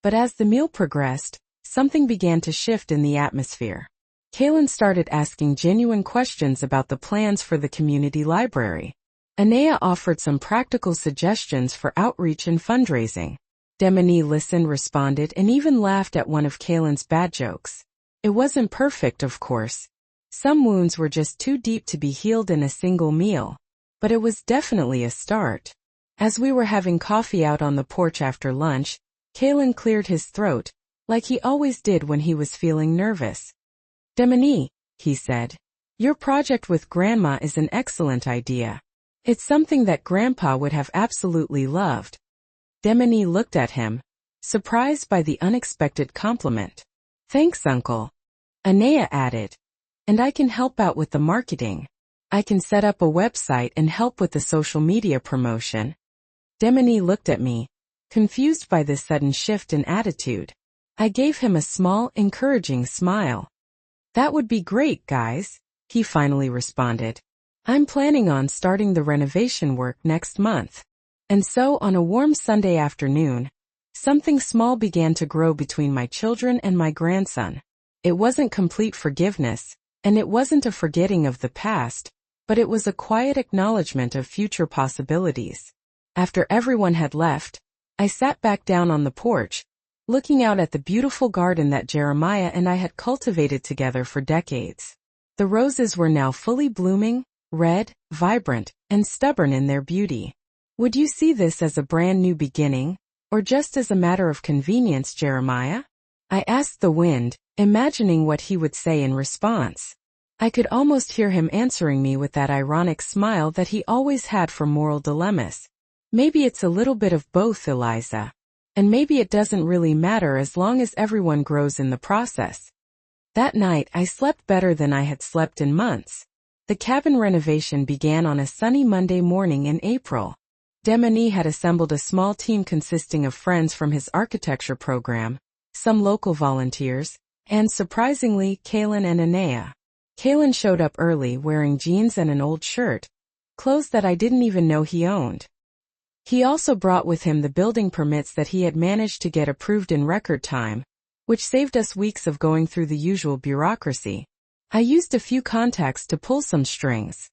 but as the meal progressed, something began to shift in the atmosphere. Kaylin started asking genuine questions about the plans for the community library. Anea offered some practical suggestions for outreach and fundraising. Demoni listened, responded, and even laughed at one of Kaylin's bad jokes. It wasn't perfect, of course. Some wounds were just too deep to be healed in a single meal. But it was definitely a start. As we were having coffee out on the porch after lunch, Kaylin cleared his throat, like he always did when he was feeling nervous. Demoni, he said, your project with Grandma is an excellent idea. It's something that Grandpa would have absolutely loved. Demoni looked at him, surprised by the unexpected compliment. Thanks, Uncle. Anea added. And I can help out with the marketing. I can set up a website and help with the social media promotion. Demoni looked at me, confused by this sudden shift in attitude. I gave him a small, encouraging smile. That would be great, guys, he finally responded. I'm planning on starting the renovation work next month. And so on a warm Sunday afternoon, something small began to grow between my children and my grandson. It wasn't complete forgiveness, and it wasn't a forgetting of the past, but it was a quiet acknowledgement of future possibilities. After everyone had left, I sat back down on the porch, looking out at the beautiful garden that Jeremiah and I had cultivated together for decades. The roses were now fully blooming, red, vibrant, and stubborn in their beauty. Would you see this as a brand new beginning, or just as a matter of convenience, Jeremiah? I asked the wind, imagining what he would say in response. I could almost hear him answering me with that ironic smile that he always had for moral dilemmas. Maybe it's a little bit of both, Eliza. And maybe it doesn't really matter as long as everyone grows in the process. That night, I slept better than I had slept in months. The cabin renovation began on a sunny Monday morning in April. Demani had assembled a small team consisting of friends from his architecture program, some local volunteers, and surprisingly, Kaylin and Anaya. Kaylin showed up early wearing jeans and an old shirt, clothes that I didn't even know he owned. He also brought with him the building permits that he had managed to get approved in record time, which saved us weeks of going through the usual bureaucracy. I used a few contacts to pull some strings.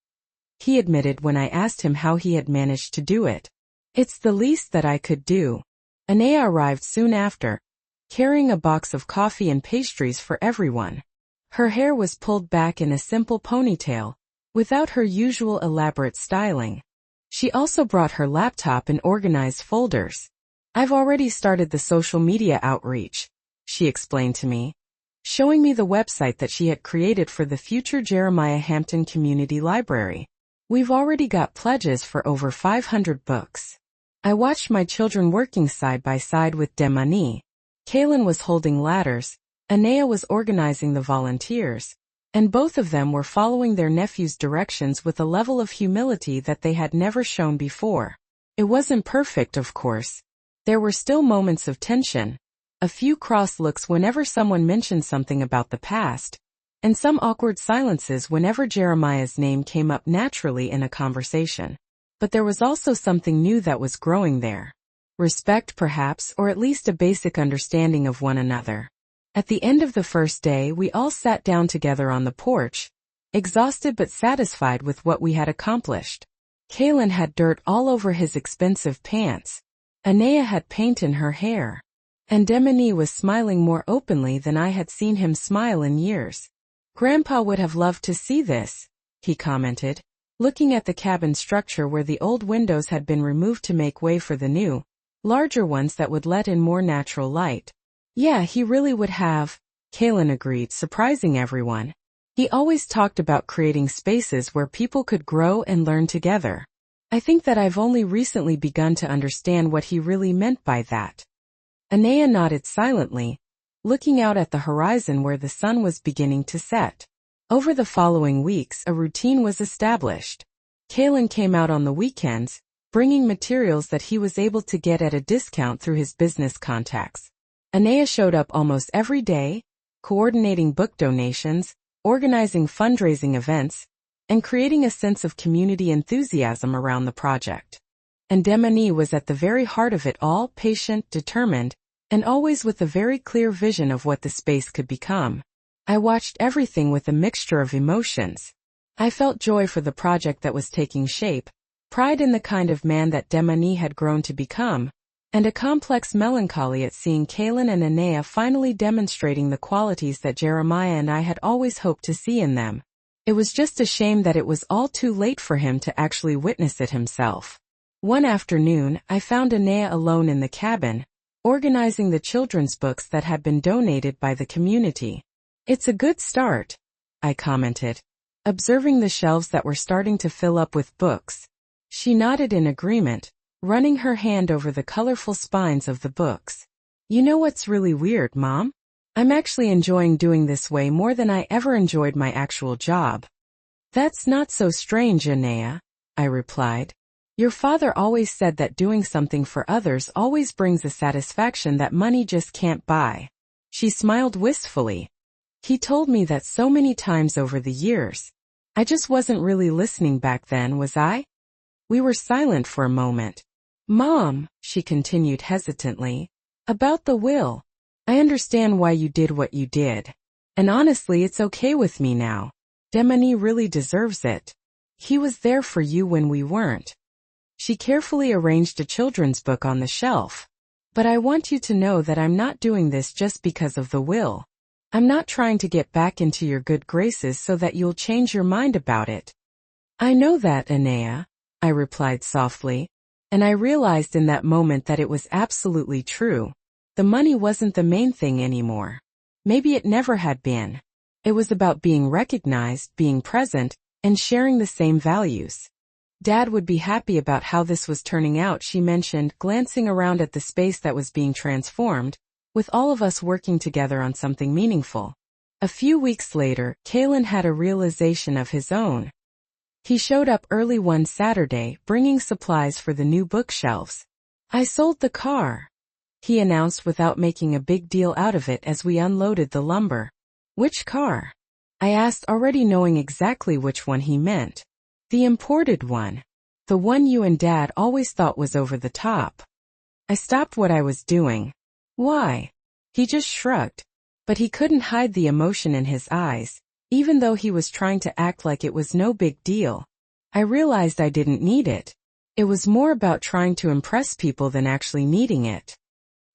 He admitted when I asked him how he had managed to do it. It's the least that I could do. Anaya arrived soon after, carrying a box of coffee and pastries for everyone. Her hair was pulled back in a simple ponytail, without her usual elaborate styling. She also brought her laptop and organized folders. I've already started the social media outreach, she explained to me, showing me the website that she had created for the future Jeremiah Hampton Community Library. We've already got pledges for over 500 books. I watched my children working side by side with Demani. Kaylin was holding ladders, Anaya was organizing the volunteers, and both of them were following their nephew's directions with a level of humility that they had never shown before. It wasn't perfect, of course. There were still moments of tension, a few cross looks whenever someone mentioned something about the past, and some awkward silences whenever Jeremiah's name came up naturally in a conversation. But there was also something new that was growing there. Respect, perhaps, or at least a basic understanding of one another. At the end of the first day, we all sat down together on the porch, exhausted but satisfied with what we had accomplished. Kaylin had dirt all over his expensive pants. Anaya had paint in her hair. And Demani was smiling more openly than I had seen him smile in years. Grandpa would have loved to see this, he commented, looking at the cabin structure where the old windows had been removed to make way for the new, larger ones that would let in more natural light. Yeah, he really would have, Kaylin agreed, surprising everyone. He always talked about creating spaces where people could grow and learn together. I think that I've only recently begun to understand what he really meant by that. Anaya nodded silently, looking out at the horizon where the sun was beginning to set. Over the following weeks, a routine was established. Kaylin came out on the weekends, bringing materials that he was able to get at a discount through his business contacts. Anaya showed up almost every day, coordinating book donations, organizing fundraising events, and creating a sense of community enthusiasm around the project. And Demani was at the very heart of it all, patient, determined, and always with a very clear vision of what the space could become. I watched everything with a mixture of emotions. I felt joy for the project that was taking shape, pride in the kind of man that Demani had grown to become, and a complex melancholy at seeing Kaylin and Anaya finally demonstrating the qualities that Jeremiah and I had always hoped to see in them. It was just a shame that it was all too late for him to actually witness it himself. One afternoon, I found Anaya alone in the cabin, organizing the children's books that had been donated by the community. It's a good start, I commented, observing the shelves that were starting to fill up with books. She nodded in agreement, running her hand over the colorful spines of the books. You know what's really weird, Mom? I'm actually enjoying doing this way more than I ever enjoyed my actual job. That's not so strange, Anaya, I replied. Your father always said that doing something for others always brings a satisfaction that money just can't buy. She smiled wistfully. He told me that so many times over the years. I just wasn't really listening back then, was I? We were silent for a moment. Mom, she continued hesitantly, about the will. I understand why you did what you did. And honestly, it's okay with me now. Demani really deserves it. He was there for you when we weren't. She carefully arranged a children's book on the shelf. But I want you to know that I'm not doing this just because of the will. I'm not trying to get back into your good graces so that you'll change your mind about it. I know that, Anaya, I replied softly. And I realized in that moment that it was absolutely true. The money wasn't the main thing anymore. Maybe it never had been. It was about being recognized, being present, and sharing the same values. Dad would be happy about how this was turning out, she mentioned, glancing around at the space that was being transformed, with all of us working together on something meaningful. A few weeks later, Kalen had a realization of his own. He showed up early one Saturday, bringing supplies for the new bookshelves. "I sold the car," he announced without making a big deal out of it as we unloaded the lumber. "Which car?" I asked, already knowing exactly which one he meant. "The imported one. The one you and Dad always thought was over the top." I stopped what I was doing. "Why?" He just shrugged. But he couldn't hide the emotion in his eyes, even though he was trying to act like it was no big deal. I realized I didn't need it. It was more about trying to impress people than actually needing it.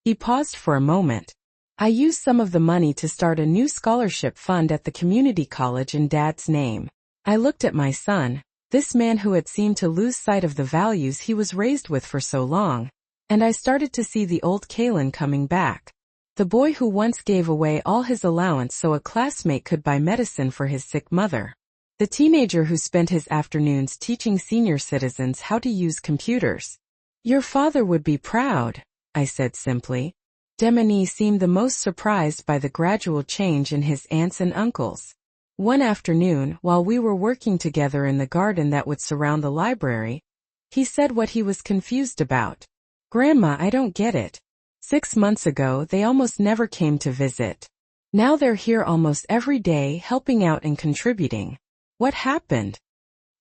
He paused for a moment. "I used some of the money to start a new scholarship fund at the community college in Dad's name." I looked at my son, this man who had seemed to lose sight of the values he was raised with for so long, and I started to see the old Kalen coming back. The boy who once gave away all his allowance so a classmate could buy medicine for his sick mother. The teenager who spent his afternoons teaching senior citizens how to use computers. "Your father would be proud," I said simply. Demony seemed the most surprised by the gradual change in his aunts and uncles. One afternoon, while we were working together in the garden that would surround the library, he said what he was confused about. "Grandma, I don't get it. 6 months ago they almost never came to visit. Now they're here almost every day, helping out and contributing. What happened?"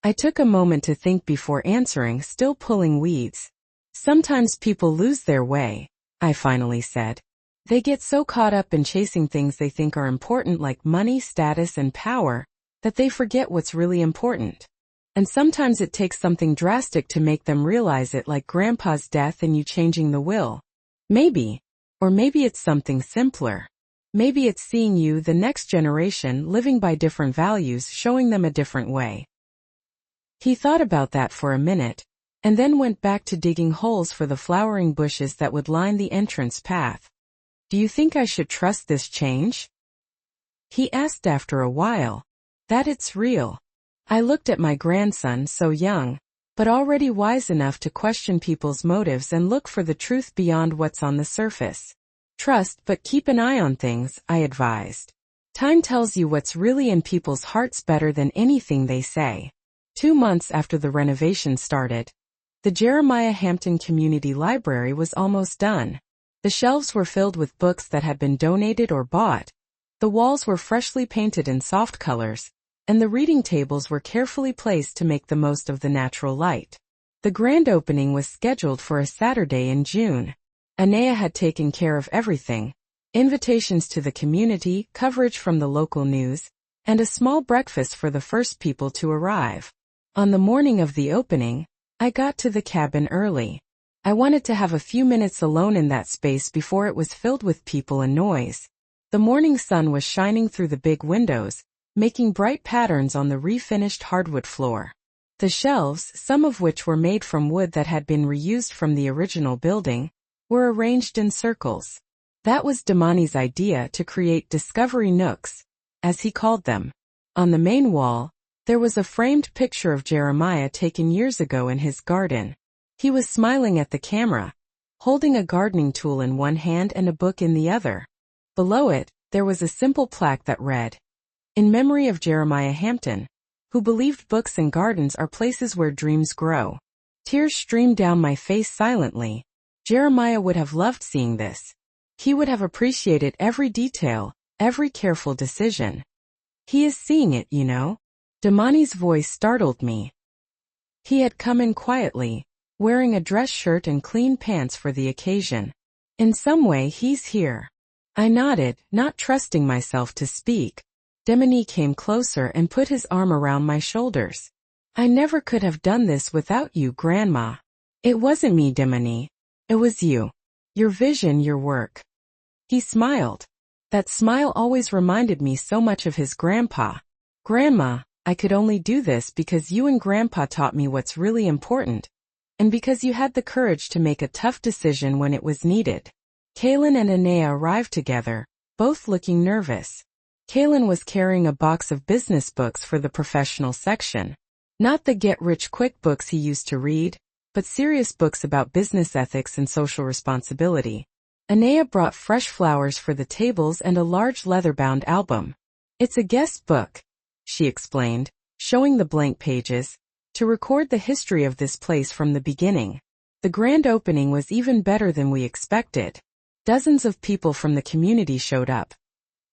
I took a moment to think before answering, still pulling weeds. "Sometimes people lose their way," I finally said. "They get so caught up in chasing things they think are important, like money, status, and power, that they forget what's really important. And sometimes it takes something drastic to make them realize it, like Grandpa's death and you changing the will. Maybe. Or maybe it's something simpler. Maybe it's seeing you, the next generation, living by different values, showing them a different way." He thought about that for a minute, and then went back to digging holes for the flowering bushes that would line the entrance path. "Do you think I should trust this change?" he asked after a while. "That it's real." I looked at my grandson, so young, but already wise enough to question people's motives and look for the truth beyond what's on the surface. "Trust, but keep an eye on things," I advised. "Time tells you what's really in people's hearts better than anything they say." 2 months after the renovation started, the Jeremiah Hampton Community Library was almost done. The shelves were filled with books that had been donated or bought. The walls were freshly painted in soft colors, and the reading tables were carefully placed to make the most of the natural light. The grand opening was scheduled for a Saturday in June. Anea had taken care of everything: invitations to the community, coverage from the local news, and a small breakfast for the first people to arrive. On the morning of the opening, I got to the cabin early. I wanted to have a few minutes alone in that space before it was filled with people and noise. The morning sun was shining through the big windows, making bright patterns on the refinished hardwood floor. The shelves, some of which were made from wood that had been reused from the original building, were arranged in circles. That was Damani's idea, to create discovery nooks, as he called them. On the main wall, there was a framed picture of Jeremiah taken years ago in his garden. He was smiling at the camera, holding a gardening tool in one hand and a book in the other. Below it, there was a simple plaque that read, "In memory of Jeremiah Hampton, who believed books and gardens are places where dreams grow." Tears streamed down my face silently. Jeremiah would have loved seeing this. He would have appreciated every detail, every careful decision. "He is seeing it, you know." Damani's voice startled me. He had come in quietly, wearing a dress shirt and clean pants for the occasion. "In some way he's here." I nodded, not trusting myself to speak. Damani came closer and put his arm around my shoulders. "I never could have done this without you, Grandma." "It wasn't me, Damani. It was you. Your vision, your work." He smiled. That smile always reminded me so much of his grandpa. "Grandma, I could only do this because you and Grandpa taught me what's really important, and because you had the courage to make a tough decision when it was needed." Kalen and Anea arrived together, both looking nervous. Kaylin was carrying a box of business books for the professional section. Not the get-rich-quick books he used to read, but serious books about business ethics and social responsibility. Anaya brought fresh flowers for the tables and a large leather-bound album. "It's a guest book," she explained, showing the blank pages, "to record the history of this place from the beginning." The grand opening was even better than we expected. Dozens of people from the community showed up.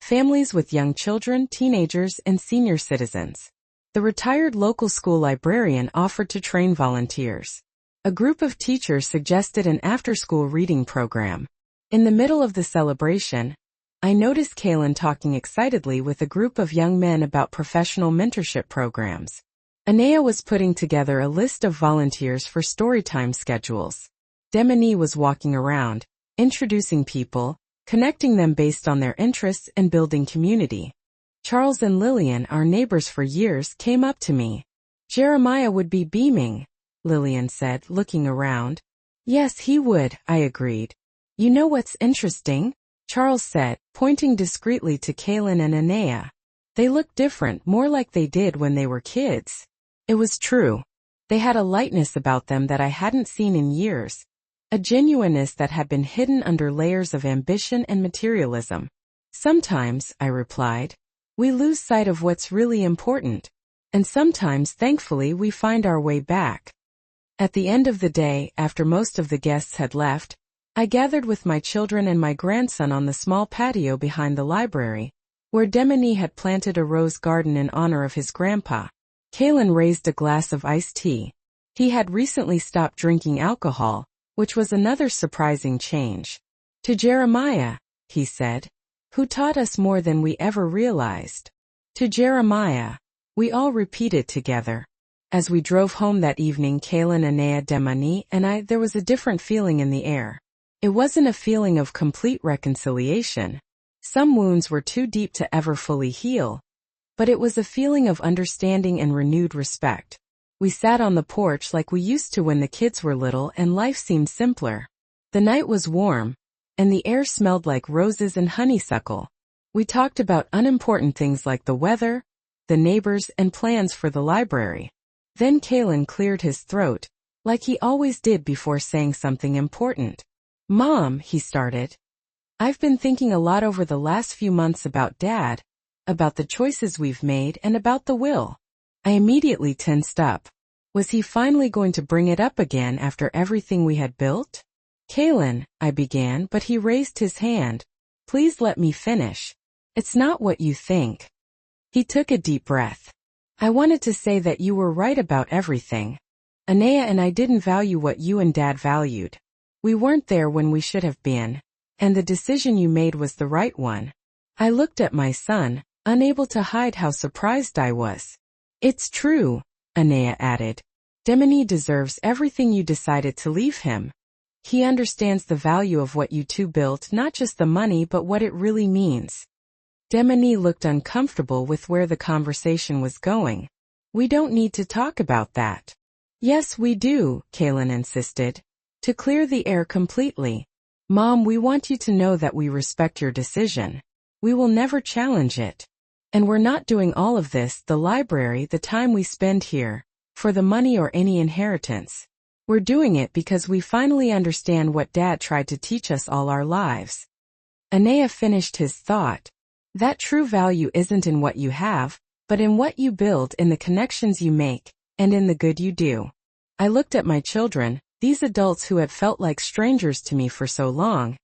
Families with young children, teenagers, and senior citizens. The retired local school librarian offered to train volunteers. A group of teachers suggested an after-school reading program. In the middle of the celebration, I noticed Kaylin talking excitedly with a group of young men about professional mentorship programs. Anaya was putting together a list of volunteers for storytime schedules. Demini was walking around, introducing people, connecting them based on their interests and building community. Charles and Lillian, our neighbors for years, came up to me. "Jeremiah would be beaming," Lillian said, looking around. "Yes, he would," I agreed. "You know what's interesting?" Charles said, pointing discreetly to Kaylin and Anaya. "They look different, more like they did when they were kids." It was true. They had a lightness about them that I hadn't seen in years. A genuineness that had been hidden under layers of ambition and materialism. "Sometimes," I replied, "we lose sight of what's really important. And sometimes, thankfully, we find our way back." At the end of the day, after most of the guests had left, I gathered with my children and my grandson on the small patio behind the library, where Demini had planted a rose garden in honor of his grandpa. Kaylin raised a glass of iced tea. He had recently stopped drinking alcohol, which was another surprising change. "To Jeremiah," he said, "who taught us more than we ever realized." "To Jeremiah," we all repeated together. As we drove home that evening, Kaylin, Anaya, Demini, and I, there was a different feeling in the air. It wasn't a feeling of complete reconciliation. Some wounds were too deep to ever fully heal. But it was a feeling of understanding and renewed respect. We sat on the porch like we used to when the kids were little and life seemed simpler. The night was warm, and the air smelled like roses and honeysuckle. We talked about unimportant things like the weather, the neighbors, and plans for the library. Then Kaylin cleared his throat, like he always did before saying something important. "Mom," he started, "I've been thinking a lot over the last few months about Dad, about the choices we've made, and about the will." I immediately tensed up. Was he finally going to bring it up again after everything we had built? "Kaylin," I began, but he raised his hand. "Please let me finish. It's not what you think." He took a deep breath. "I wanted to say that you were right about everything. Anaya and I didn't value what you and Dad valued. We weren't there when we should have been, and the decision you made was the right one." I looked at my son, unable to hide how surprised I was. "It's true," Anaya added. "Demini deserves everything you decided to leave him. He understands the value of what you two built, not just the money but what it really means." Demini looked uncomfortable with where the conversation was going. "We don't need to talk about that." "Yes, we do," Kaylin insisted. "To clear the air completely. Mom, we want you to know that we respect your decision. We will never challenge it. And we're not doing all of this, the library, the time we spend here, for the money or any inheritance. We're doing it because we finally understand what Dad tried to teach us all our lives." Anaya finished his thought. "That true value isn't in what you have, but in what you build, in the connections you make, and in the good you do." I looked at my children, these adults who had felt like strangers to me for so long,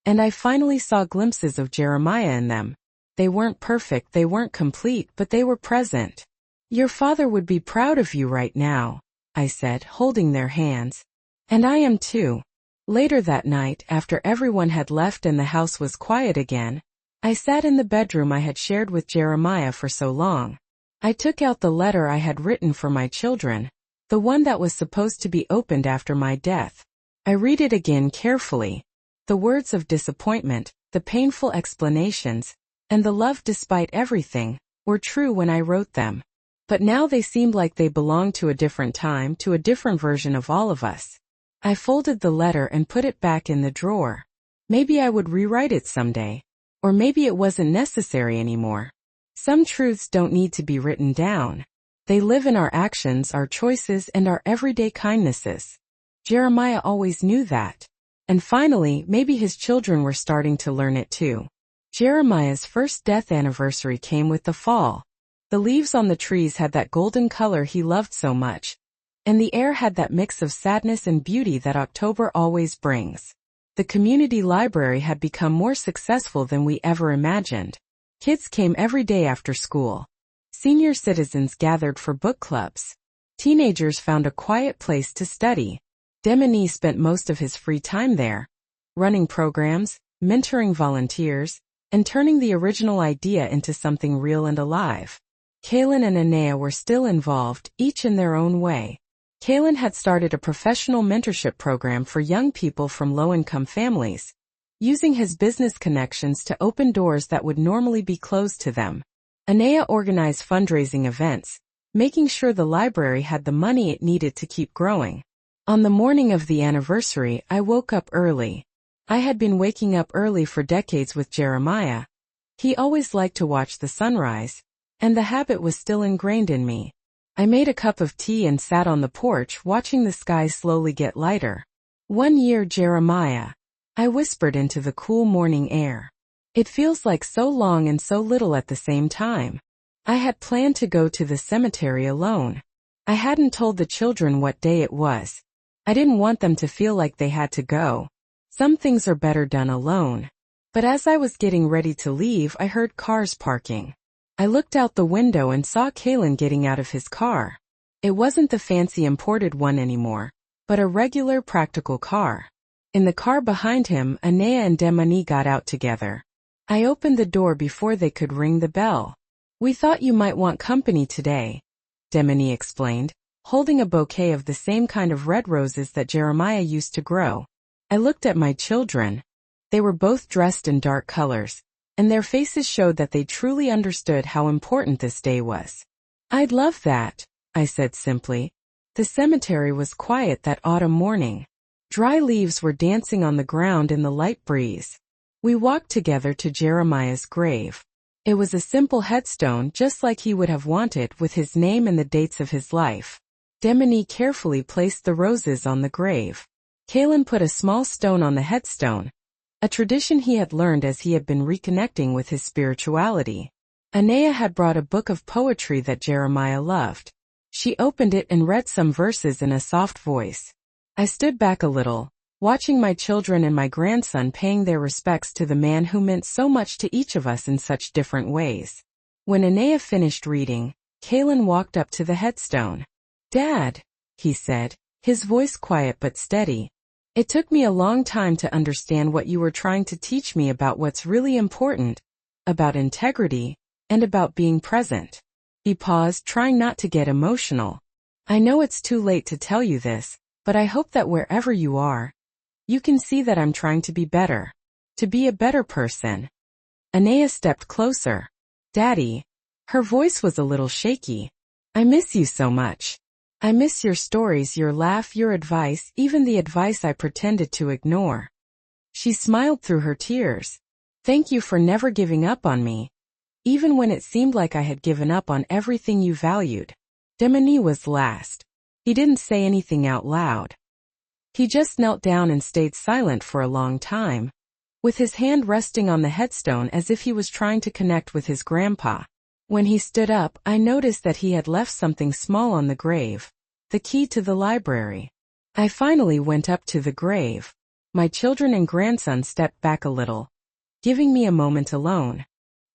and I finally saw glimpses of Jeremiah in them. They weren't perfect, they weren't complete, but they were present. "Your father would be proud of you right now," I said, holding their hands. "And I am too." Later that night, after everyone had left and the house was quiet again, I sat in the bedroom I had shared with Jeremiah for so long. I took out the letter I had written for my children, the one that was supposed to be opened after my death. I read it again carefully. The words of disappointment, the painful explanations, and the love despite everything, were true when I wrote them. But now they seemed like they belonged to a different time, to a different version of all of us. I folded the letter and put it back in the drawer. Maybe I would rewrite it someday. Or maybe it wasn't necessary anymore. Some truths don't need to be written down. They live in our actions, our choices, and our everyday kindnesses. Jeremiah always knew that. And finally, maybe his children were starting to learn it too. Jeremiah's first death anniversary came with the fall. The leaves on the trees had that golden color he loved so much. And the air had that mix of sadness and beauty that October always brings. The community library had become more successful than we ever imagined. Kids came every day after school. Senior citizens gathered for book clubs. Teenagers found a quiet place to study. Demony spent most of his free time there, running programs, mentoring volunteers, and turning the original idea into something real and alive. Kaylin and Anea were still involved, each in their own way. Kaylin had started a professional mentorship program for young people from low-income families, using his business connections to open doors that would normally be closed to them. Anea organized fundraising events, making sure the library had the money it needed to keep growing. On the morning of the anniversary, I woke up early. I had been waking up early for decades with Jeremiah. He always liked to watch the sunrise, and the habit was still ingrained in me. I made a cup of tea and sat on the porch watching the sky slowly get lighter. "One year, Jeremiah," I whispered into the cool morning air. "It feels like so long and so little at the same time." I had planned to go to the cemetery alone. I hadn't told the children what day it was. I didn't want them to feel like they had to go. Some things are better done alone. But as I was getting ready to leave, I heard cars parking. I looked out the window and saw Kaylin getting out of his car. It wasn't the fancy imported one anymore, but a regular practical car. In the car behind him, Anea and Demony got out together. I opened the door before they could ring the bell. "We thought you might want company today," Demony explained, holding a bouquet of the same kind of red roses that Jeremiah used to grow. I looked at my children. They were both dressed in dark colors, and their faces showed that they truly understood how important this day was. "I'd love that," I said simply. The cemetery was quiet that autumn morning. Dry leaves were dancing on the ground in the light breeze. We walked together to Jeremiah's grave. It was a simple headstone just like he would have wanted, with his name and the dates of his life. Demony carefully placed the roses on the grave. Kaylin put a small stone on the headstone, a tradition he had learned as he had been reconnecting with his spirituality. Anea had brought a book of poetry that Jeremiah loved. She opened it and read some verses in a soft voice. I stood back a little, watching my children and my grandson paying their respects to the man who meant so much to each of us in such different ways. When Anea finished reading, Kaylin walked up to the headstone. "Dad," he said, his voice quiet but steady. "It took me a long time to understand what you were trying to teach me about what's really important, about integrity, and about being present." He paused, trying not to get emotional. "I know it's too late to tell you this, but I hope that wherever you are, you can see that I'm trying to be better. To be a better person." Anea stepped closer. "Daddy." Her voice was a little shaky. "I miss you so much. I miss your stories, your laugh, your advice, even the advice I pretended to ignore." She smiled through her tears. "Thank you for never giving up on me, even when it seemed like I had given up on everything you valued." Demony was last. He didn't say anything out loud. He just knelt down and stayed silent for a long time, with his hand resting on the headstone as if he was trying to connect with his grandpa. When he stood up, I noticed that he had left something small on the grave, the key to the library. I finally went up to the grave. My children and grandson stepped back a little, giving me a moment alone.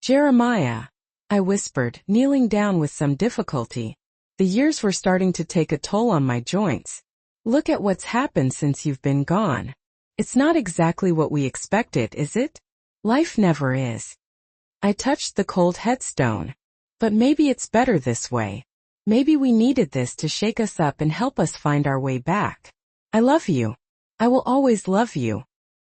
"Jeremiah," I whispered, kneeling down with some difficulty. The years were starting to take a toll on my joints. "Look at what's happened since you've been gone. It's not exactly what we expected, is it? Life never is." I touched the cold headstone. "But maybe it's better this way. Maybe we needed this to shake us up and help us find our way back. I love you. I will always love you."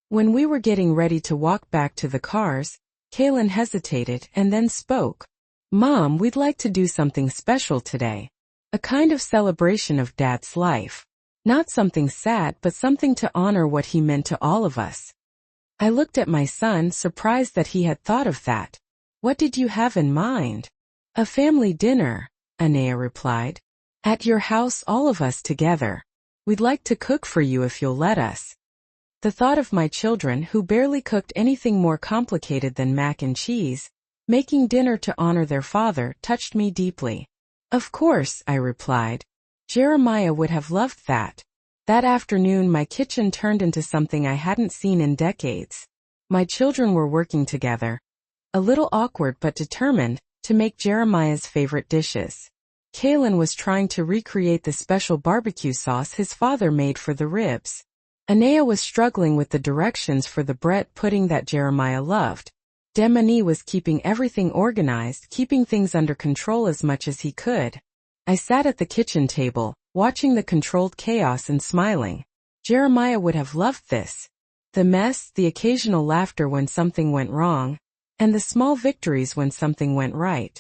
When we were getting ready to walk back to the cars, Kaylin hesitated and then spoke. "Mom, we'd like to do something special today. A kind of celebration of Dad's life. Not something sad, but something to honor what he meant to all of us." I looked at my son, surprised that he had thought of that. What did you have in mind? A family dinner, Anea replied. At your house, all of us together. We'd like to cook for you if you'll let us. The thought of my children, who barely cooked anything more complicated than mac and cheese, making dinner to honor their father, touched me deeply. Of course, I replied. Jeremiah would have loved that. That afternoon my kitchen turned into something I hadn't seen in decades. My children were working together, a little awkward but determined, to make Jeremiah's favorite dishes. Kaylin was trying to recreate the special barbecue sauce his father made for the ribs. Anea was struggling with the directions for the bread pudding that Jeremiah loved. Demani was keeping everything organized, keeping things under control as much as he could. I sat at the kitchen table, watching the controlled chaos and smiling. Jeremiah would have loved this. The mess, the occasional laughter when something went wrong, and the small victories when something went right.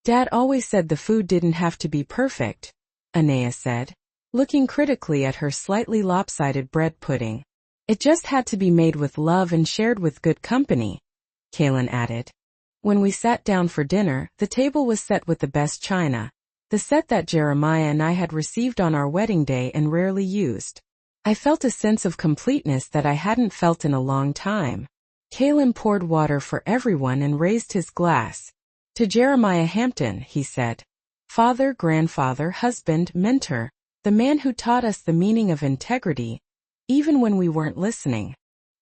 Dad always said the food didn't have to be perfect, Anea said, looking critically at her slightly lopsided bread pudding. It just had to be made with love and shared with good company, Kaylin added. When we sat down for dinner, the table was set with the best china, the set that Jeremiah and I had received on our wedding day and rarely used. I felt a sense of completeness that I hadn't felt in a long time. Kaylin poured water for everyone and raised his glass. To Jeremiah Hampton, he said. Father, grandfather, husband, mentor, the man who taught us the meaning of integrity, even when we weren't listening.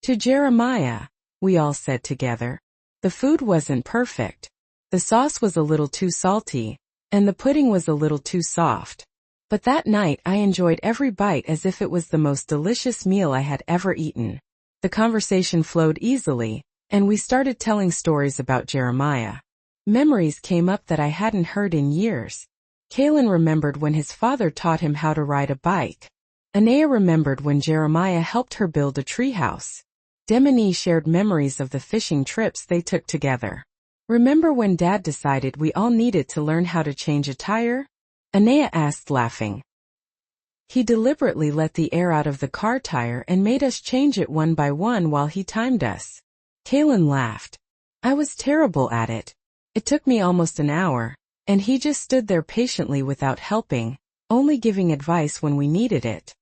To Jeremiah, we all said together. The food wasn't perfect. The sauce was a little too salty, and the pudding was a little too soft. But that night I enjoyed every bite as if it was the most delicious meal I had ever eaten. The conversation flowed easily, and we started telling stories about Jeremiah. Memories came up that I hadn't heard in years. Kaylin remembered when his father taught him how to ride a bike. Anea remembered when Jeremiah helped her build a treehouse. Demani shared memories of the fishing trips they took together. Remember when Dad decided we all needed to learn how to change a tire? Anea asked, laughing. He deliberately let the air out of the car tire and made us change it one by one while he timed us. Kaylin laughed. I was terrible at it. It took me almost an hour, and he just stood there patiently without helping, only giving advice when we needed it.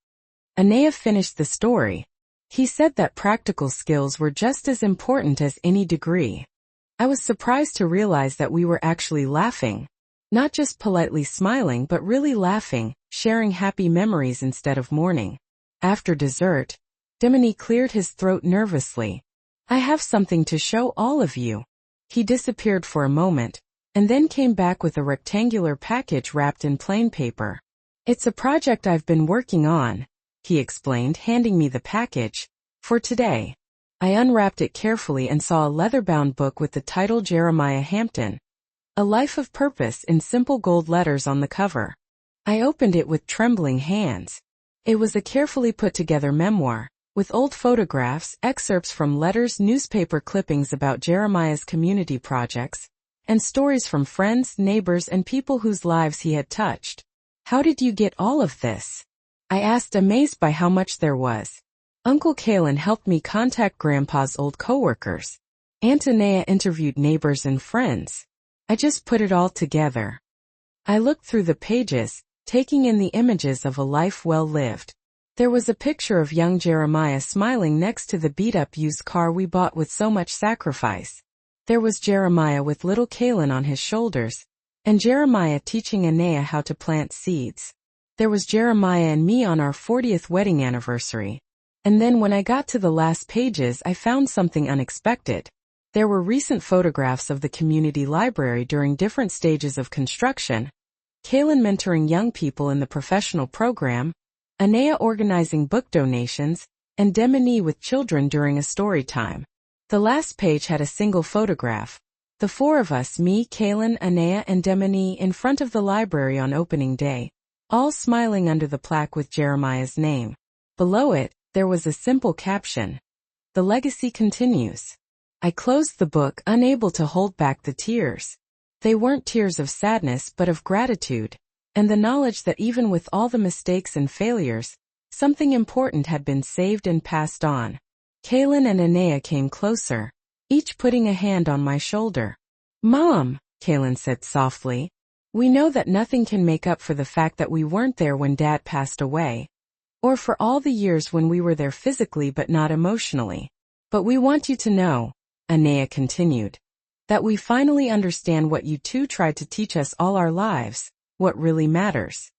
Anea finished the story. He said that practical skills were just as important as any degree. I was surprised to realize that we were actually laughing. Not just politely smiling but really laughing, sharing happy memories instead of mourning. After dessert, Demani cleared his throat nervously. I have something to show all of you. He disappeared for a moment, and then came back with a rectangular package wrapped in plain paper. It's a project I've been working on, he explained, handing me the package. For today. I unwrapped it carefully and saw a leather-bound book with the title Jeremiah Hampton, A Life of Purpose in simple gold letters on the cover. I opened it with trembling hands. It was a carefully put-together memoir, with old photographs, excerpts from letters, newspaper clippings about Jeremiah's community projects, and stories from friends, neighbors, and people whose lives he had touched. How did you get all of this? I asked, amazed by how much there was. Uncle Kaylin helped me contact Grandpa's old coworkers. Aunt Anea interviewed neighbors and friends. I just put it all together. I looked through the pages, taking in the images of a life well lived. There was a picture of young Jeremiah smiling next to the beat-up used car we bought with so much sacrifice. There was Jeremiah with little Kaylin on his shoulders, and Jeremiah teaching Anea how to plant seeds. There was Jeremiah and me on our 40th wedding anniversary. And then when I got to the last pages, I found something unexpected. There were recent photographs of the community library during different stages of construction, Kaylin mentoring young people in the professional program, Anea organizing book donations, and Demani with children during a story time. The last page had a single photograph. The four of us, me, Kaylin, Anea, and Demani, in front of the library on opening day, all smiling under the plaque with Jeremiah's name. Below it, there was a simple caption. The legacy continues. I closed the book, unable to hold back the tears. They weren't tears of sadness but of gratitude, and the knowledge that even with all the mistakes and failures, something important had been saved and passed on. Kaylin and Anea came closer, each putting a hand on my shoulder. Mom, Kaylin said softly, we know that nothing can make up for the fact that we weren't there when Dad passed away, or for all the years when we were there physically but not emotionally. But we want you to know, Anaya continued, that we finally understand what you two tried to teach us all our lives, what really matters.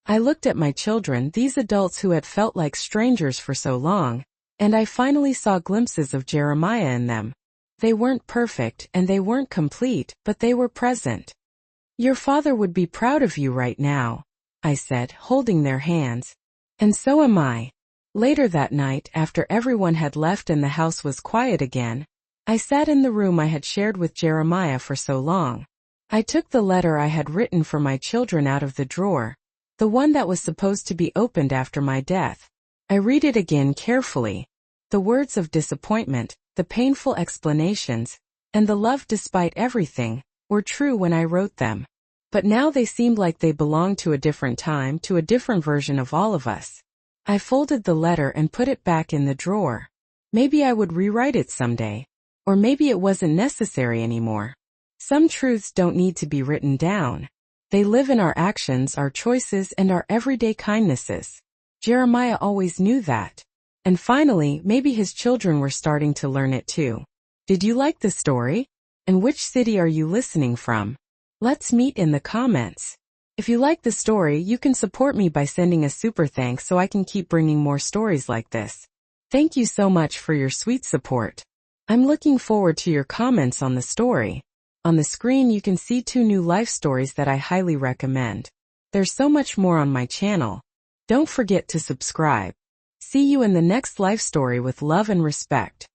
I looked at my children, these adults who had felt like strangers for so long, and I finally saw glimpses of Jeremiah in them. They weren't perfect and they weren't complete, but they were present. Your father would be proud of you right now, I said, holding their hands. And so am I. Later that night, after everyone had left and the house was quiet again, I sat in the room I had shared with Jeremiah for so long. I took the letter I had written for my children out of the drawer, the one that was supposed to be opened after my death. I read it again carefully. The words of disappointment, the painful explanations, and the love despite everything, were true when I wrote them. But now they seemed like they belonged to a different time, to a different version of all of us. I folded the letter and put it back in the drawer. Maybe I would rewrite it someday. Or maybe it wasn't necessary anymore. Some truths don't need to be written down. They live in our actions, our choices, and our everyday kindnesses. Jeremiah always knew that. And finally, maybe his children were starting to learn it too. Did you like the story? And which city are you listening from? Let's meet in the comments. If you like the story, you can support me by sending a super thanks so I can keep bringing more stories like this. Thank you so much for your sweet support. I'm looking forward to your comments on the story. On the screen you can see 2 new life stories that I highly recommend. There's so much more on my channel. Don't forget to subscribe. See you in the next life story with love and respect.